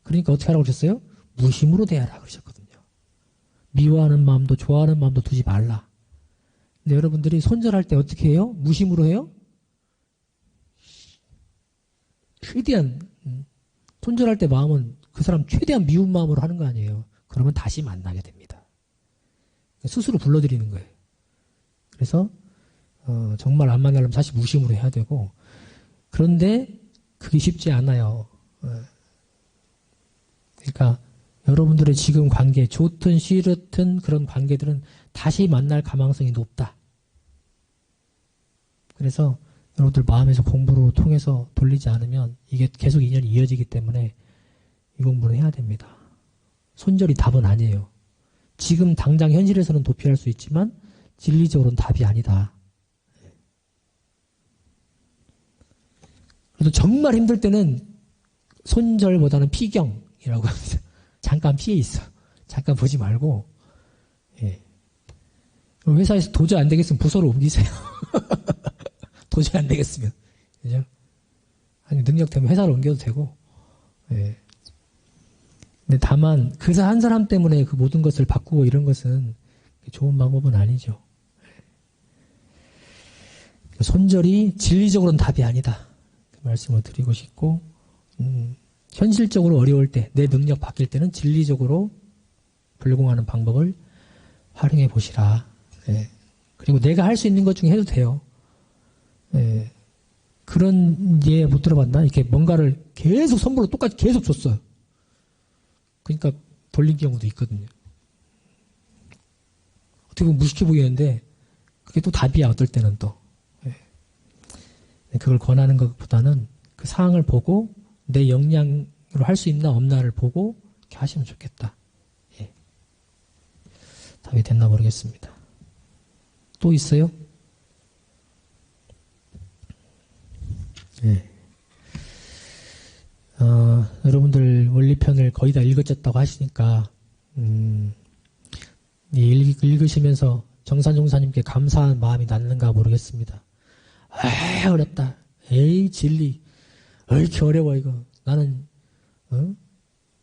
A: 그러니까 어떻게 하라고 그러셨어요? 무심으로 대하라 그러셨거든요. 미워하는 마음도 좋아하는 마음도 두지 말라. 근데 여러분들이 손절할 때 어떻게 해요? 무심으로 해요? 최대한 손절할 때 마음은 그 사람 최대한 미운 마음으로 하는 거 아니에요. 그러면 다시 만나게 됩니다. 스스로 불러들이는 거예요. 그래서 정말 안 만나려면 사실 무심으로 해야 되고, 그런데 그게 쉽지 않아요. 그러니까 여러분들의 지금 관계, 좋든 싫든 그런 관계들은 다시 만날 가망성이 높다. 그래서 여러분들 마음에서 공부로 통해서 돌리지 않으면 이게 계속 인연이 이어지기 때문에 이 공부는 해야 됩니다. 손절이 답은 아니에요. 지금 당장 현실에서는 도피할 수 있지만 진리적으로는 답이 아니다. 그래서 정말 힘들 때는 손절보다는 피경이라고 합니다. 잠깐 피해 있어. 잠깐 보지 말고. 예. 회사에서 도저히 안 되겠으면 부서로 옮기세요. 도저히 안 되겠으면. 그죠? 아니, 능력 되면 회사로 옮겨도 되고. 예. 근데 다만, 그 한 사람 때문에 그 모든 것을 바꾸고 이런 것은 좋은 방법은 아니죠. 손절이 진리적으로는 답이 아니다. 그 말씀을 드리고 싶고, 현실적으로 어려울 때, 내 능력 바뀔 때는 진리적으로 불공하는 방법을 활용해 보시라. 예. 그리고 내가 할 수 있는 것 중에 해도 돼요. 예. 그런 예 못 들어봤나? 이렇게 뭔가를 계속 선물로 똑같이 계속 줬어요. 그러니까 돌린 경우도 있거든요. 어떻게 보면 무식해 보이는데 그게 또 답이야. 어떨 때는 또. 예. 그걸 권하는 것보다는 그 상황을 보고 내 역량으로 할 수 있나 없나를 보고 이렇게 하시면 좋겠다. 예. 답이 됐나 모르겠습니다. 또 있어요? 예. 여러분들 원리편을 거의 다 읽으셨다고 하시니까 읽으시면서 정산종사님께 감사한 마음이 났는가 모르겠습니다. 아, 어렵다. 에이, 진리. 왜 이렇게 어려워 이거. 나는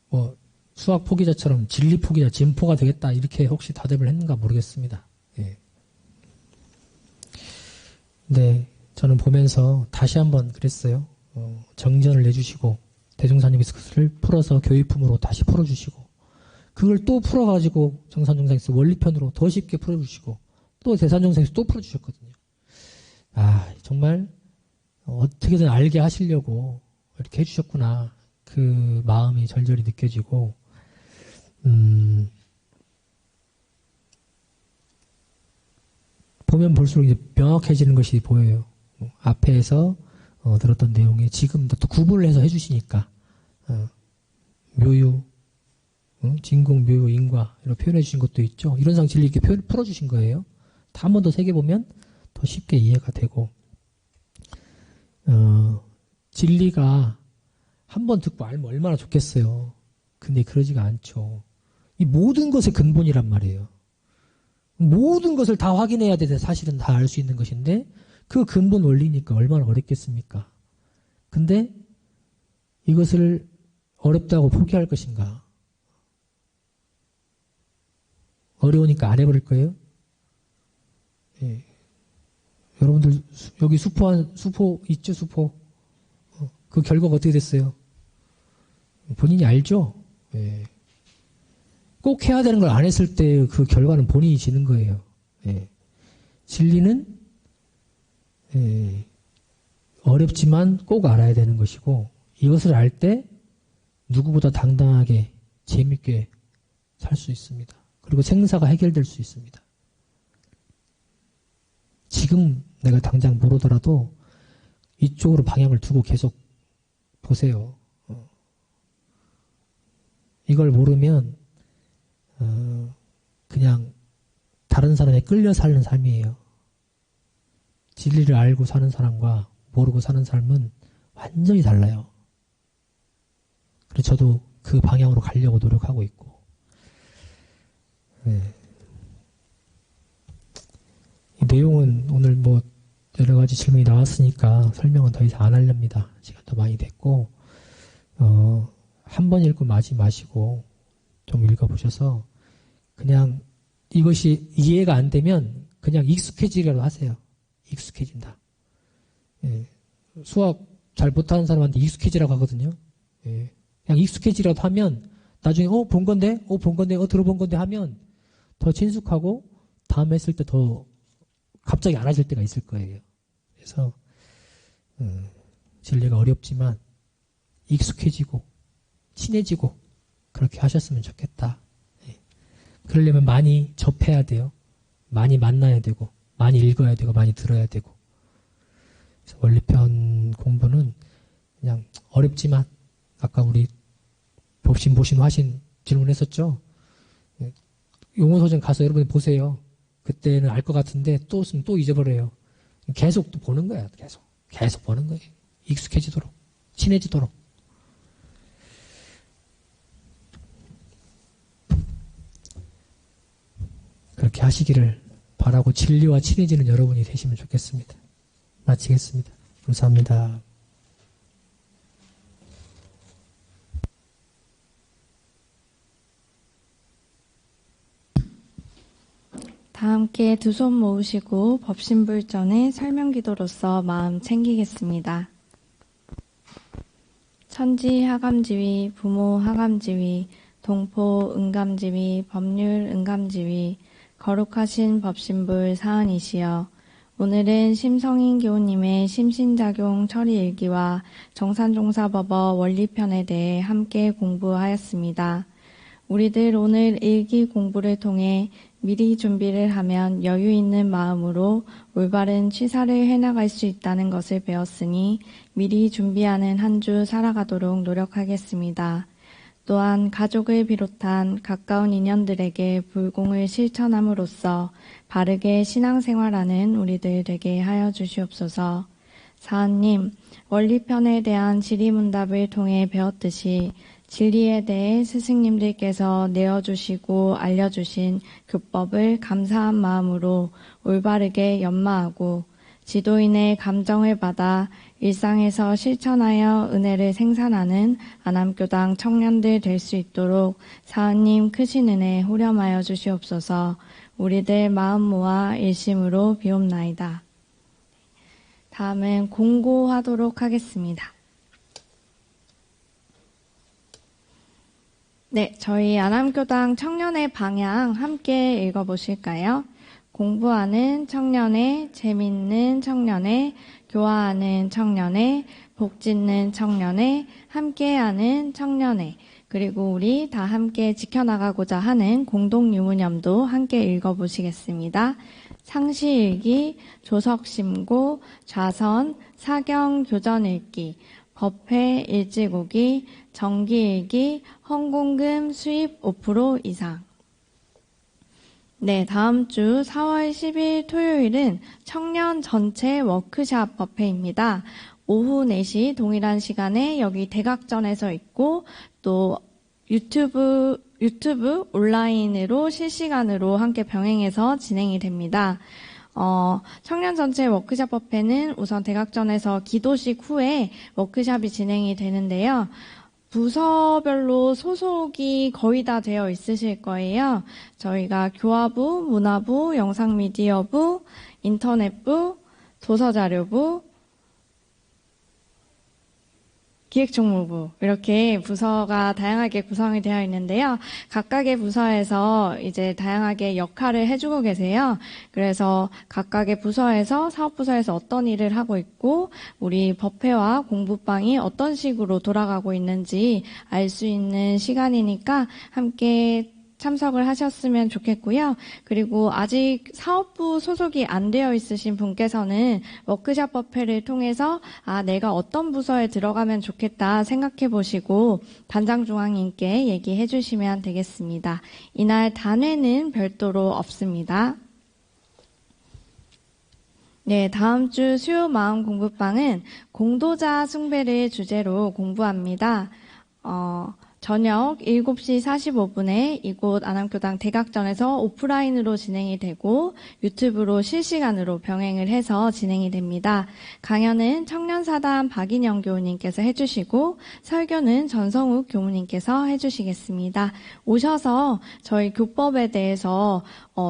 A: 뭐 수학 포기자처럼 진리 포기자, 진포가 되겠다. 이렇게 혹시 다짐을 했는가 모르겠습니다. 예. 네, 저는 보면서 다시 한번 그랬어요. 정전을 내주시고 대종사님께서 그것을 풀어서 교육품으로 다시 풀어주시고 그걸 또 풀어가지고 정산정상에서 원리편으로 더 쉽게 풀어주시고 또 대산정상에서 또 풀어주셨거든요. 아, 정말 어떻게든 알게 하시려고 이렇게 해주셨구나. 그 마음이 절절히 느껴지고 보면 볼수록 이제 명확해지는 것이 보여요. 앞에서 들었던 내용이 지금 또 구분을 해서 해주시니까 묘유, 진공, 묘유, 인과 이렇게 표현해 주신 것도 있죠. 이런 상 진리 이렇게 풀어주신 거예요. 다 한 번 더 새겨보면 더 쉽게 이해가 되고 진리가 한 번 듣고 알면 얼마나 좋겠어요. 근데 그러지가 않죠. 이 모든 것의 근본이란 말이에요. 모든 것을 다 확인해야 되는데 사실은 다 알 수 있는 것인데 그 근본 원리니까 얼마나 어렵겠습니까? 근데 이것을 어렵다고 포기할 것인가? 어려우니까 안 해버릴 거예요? 예. 여러분들 여기 수포 있죠? 수포. 그 결과가 어떻게 됐어요? 본인이 알죠? 예. 꼭 해야 되는 걸 안 했을 때 그 결과는 본인이 지는 거예요. 예. 진리는 어렵지만 꼭 알아야 되는 것이고 이것을 알 때 누구보다 당당하게 재밌게 살 수 있습니다. 그리고 생사가 해결될 수 있습니다. 지금 내가 당장 모르더라도 이쪽으로 방향을 두고 계속 보세요. 이걸 모르면 그냥 다른 사람에 끌려 사는 삶이에요. 진리를 알고 사는 사람과 모르고 사는 삶은 완전히 달라요. 그래서 저도 그 방향으로 가려고 노력하고 있고. 네. 이 내용은 오늘 뭐 여러 가지 질문이 나왔으니까 설명은 더 이상 안 하렵니다. 시간도 많이 됐고, 한 번 읽고 마지 마시고 좀 읽어보셔서 그냥 이것이 이해가 안 되면 그냥 익숙해지기라도 하세요. 익숙해진다. 예. 수학 잘 못하는 사람한테 익숙해지라고 하거든요. 예. 그냥 익숙해지라도 하면 나중에 본 건데, 들어본 건데 하면 더 친숙하고 다음에 했을 때 더 갑자기 안 하실 때가 있을 거예요. 그래서 진리가 어렵지만 익숙해지고 친해지고 그렇게 하셨으면 좋겠다. 예. 그러려면 많이 접해야 돼요. 많이 만나야 되고 많이 읽어야 되고 많이 들어야 되고. 그래서 원리편 공부는 그냥 어렵지만 아까 우리 법신 보신 화신 질문했었죠. 예. 용어소전 가서 여러분이 보세요. 그때는 알 것 같은데 또 있으면 또 잊어버려요. 계속 또 보는 거야. 계속 보는 거예요. 익숙해지도록 친해지도록. 그렇게 하시기를 바라고 진리와 친해지는 여러분이 되시면 좋겠습니다. 마치겠습니다. 감사합니다.
B: 다 함께 두 손 모으시고 법신불전의 설명기도로서 마음 챙기겠습니다. 천지 하감지위, 부모 하감지위, 동포 응감지위, 법률 응감지위, 거룩하신 법신불 사은이시여, 오늘은 심성인 교우님의 심신작용 처리일기와 정산종사법어 원리편에 대해 함께 공부하였습니다. 우리들 오늘 일기 공부를 통해 미리 준비를 하면 여유 있는 마음으로 올바른 취사를 해나갈 수 있다는 것을 배웠으니 미리 준비하는 한 주 살아가도록 노력하겠습니다. 또한 가족을 비롯한 가까운 인연들에게 불공을 실천함으로써 바르게 신앙생활하는 우리들 되게 하여 주시옵소서. 사은님, 원리편에 대한 질의문답을 통해 배웠듯이 진리에 대해 스승님들께서 내어주시고 알려주신 교법을 감사한 마음으로 올바르게 연마하고 지도인의 감정을 받아 일상에서 실천하여 은혜를 생산하는 안암교당 청년들 될 수 있도록 사은님 크신 은혜 후렴하여 주시옵소서. 우리들 마음 모아 일심으로 비옵나이다. 다음은 공고하도록 하겠습니다. 네, 저희 안암교당 청년의 방향 함께 읽어보실까요? 공부하는 청년의, 재밌는 청년의, 교화하는 청년의, 복짓는 청년의, 함께하는 청년의, 그리고 우리 다 함께 지켜나가고자 하는 공동유문염도 함께 읽어보시겠습니다. 상시일기, 조석심고, 좌선, 사경교전일기, 법회 일지고기, 정기일기, 헌공금 수입 5% 이상. 네, 다음 주 4월 10일 토요일은 청년 전체 워크샵 법회입니다. 오후 4시 동일한 시간에 여기 대각전에서 있고 또 유튜브 온라인으로 실시간으로 함께 병행해서 진행이 됩니다. 청년 전체 워크샵 법회는 우선 대각전에서 기도식 후에 워크샵이 진행이 되는데요. 부서별로 소속이 거의 다 되어 있으실 거예요. 저희가 교화부, 문화부, 영상미디어부, 인터넷부, 도서자료부, 기획총무부 이렇게 부서가 다양하게 구성이 되어 있는데요. 각각의 부서에서 이제 다양하게 역할을 해주고 계세요. 그래서 각각의 부서에서 사업부서에서 어떤 일을 하고 있고 우리 법회와 공부방이 어떤 식으로 돌아가고 있는지 알 수 있는 시간이니까 함께 참석을 하셨으면 좋겠고요. 그리고 아직 사업부 소속이 안 되어 있으신 분께서는 워크샵 법회를 통해서 내가 어떤 부서에 들어가면 좋겠다 생각해 보시고 단장중앙님께 얘기해 주시면 되겠습니다. 이날 단회는 별도로 없습니다. 네, 다음 주 수요 마음 공부방은 공도자 숭배를 주제로 공부합니다. 저녁 7시 45분에 이곳 안암교당 대각전에서 오프라인으로 진행이 되고 유튜브로 실시간으로 병행을 해서 진행이 됩니다. 강연은 청년사단 박인영 교우님께서 해주시고 설교는 전성욱 교우님께서 해주시겠습니다. 오셔서 저희 교법에 대해서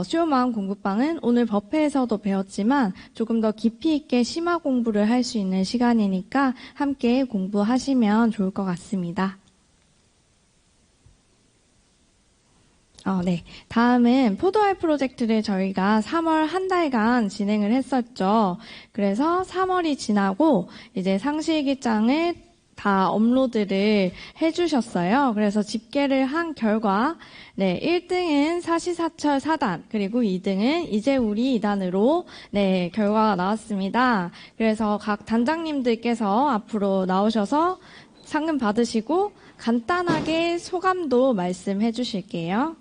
B: 수요마음 공부방은 오늘 법회에서도 배웠지만 조금 더 깊이 있게 심화 공부를 할 수 있는 시간이니까 함께 공부하시면 좋을 것 같습니다. 네. 다음은 포도알 프로젝트를 저희가 3월 한 달간 진행을 했었죠. 그래서 3월이 지나고 이제 상시일기장을 다 업로드를 해주셨어요. 그래서 집계를 한 결과, 1등은 사시사철 4단, 그리고 2등은 이제 우리 2단으로, 결과가 나왔습니다. 그래서 각 단장님들께서 앞으로 나오셔서 상금 받으시고 간단하게 소감도 말씀해 주실게요.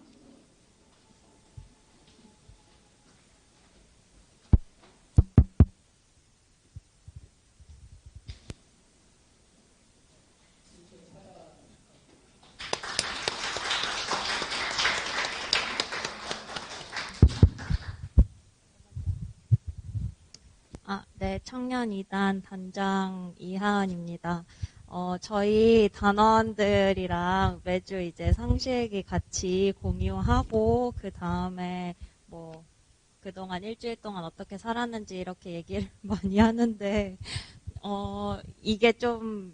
I: 네, 청년 2단 단장 이하은입니다. 저희 단원들이랑 매주 이제 상시일기 같이 공유하고, 그 다음에 그동안 일주일 동안 어떻게 살았는지 이렇게 얘기를 많이 하는데, 이게 좀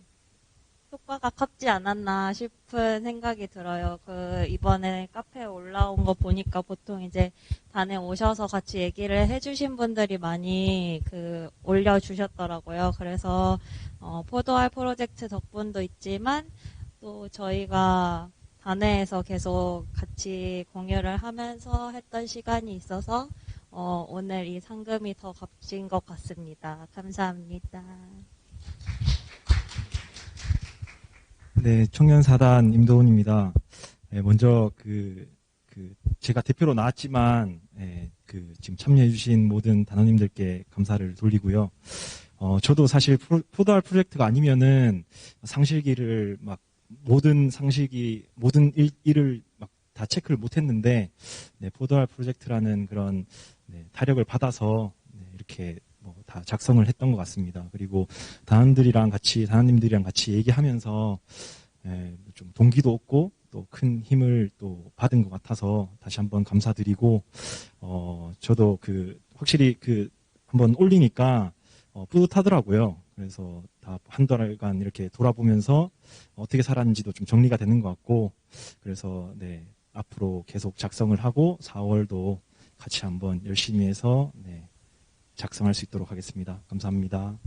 I: 효과가 컸지 않았나 싶은 생각이 들어요. 이번에 카페에 올라온 거 보니까 보통 이제 단에 오셔서 같이 얘기를 해주신 분들이 많이 올려주셨더라고요. 그래서, 포도알 프로젝트 덕분도 있지만, 또 저희가 단회에서 계속 같이 공유를 하면서 했던 시간이 있어서, 오늘 이 상금이 더 값진 것 같습니다. 감사합니다.
G: 네, 청년사단 임도훈입니다. 먼저 제가 대표로 나왔지만 지금 참여해주신 모든 단원님들께 감사를 돌리고요. 저도 사실 포도알 프로젝트가 아니면은 상실기를 모든 일을 다 체크를 못했는데 포도알 프로젝트라는 그런 타력을 받아서 이렇게 다 작성을 했던 것 같습니다. 그리고 단원님들이랑 같이 얘기하면서 좀 동기도 얻고 또 큰 힘을 또 받은 것 같아서 다시 한번 감사드리고, 저도 확실히 한번 올리니까 뿌듯하더라고요. 그래서 다 한 달간 이렇게 돌아보면서 어떻게 살았는지도 좀 정리가 되는 것 같고, 그래서 앞으로 계속 작성을 하고 4월도 같이 한번 열심히 해서 작성할 수 있도록 하겠습니다. 감사합니다.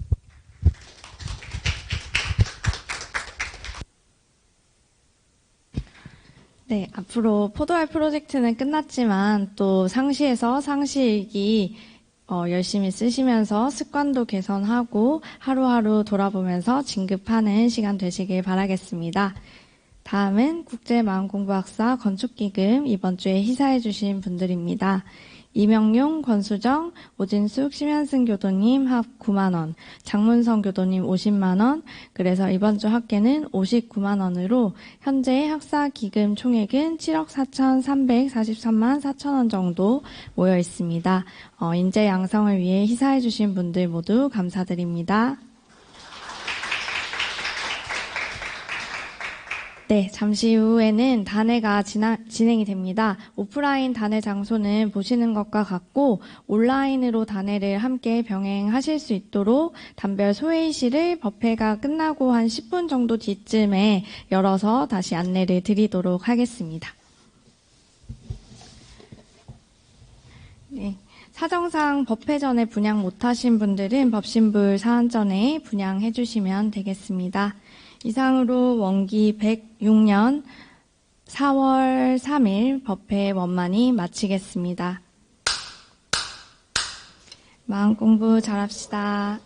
B: 네, 앞으로 포도알 프로젝트는 끝났지만 또 상시에서 상시일기 열심히 쓰시면서 습관도 개선하고 하루하루 돌아보면서 진급하는 시간 되시길 바라겠습니다. 다음은 국제마음공부학사 건축기금 이번 주에 희사해 주신 분들입니다. 이명용, 권수정, 오진숙, 심현승 교도님 합 9만 원, 장문성 교도님 50만 원, 그래서 이번 주 합계는 59만 원으로 현재 학사 기금 총액은 7억 4,343만 4천 원 정도 모여 있습니다. 인재 양성을 위해 희사해 주신 분들 모두 감사드립니다. 네, 잠시 후에는 단회가 진행이 됩니다. 오프라인 단회 장소는 보시는 것과 같고 온라인으로 단회를 함께 병행하실 수 있도록 단별 소회의실을 법회가 끝나고 한 10분 정도 뒤쯤에 열어서 다시 안내를 드리도록 하겠습니다. 네. 사정상 법회 전에 분양 못하신 분들은 법신불 사안 전에 분양해 주시면 되겠습니다. 이상으로 원기 106년 4월 3일 법회 원만히 마치겠습니다. 마음 공부 잘합시다.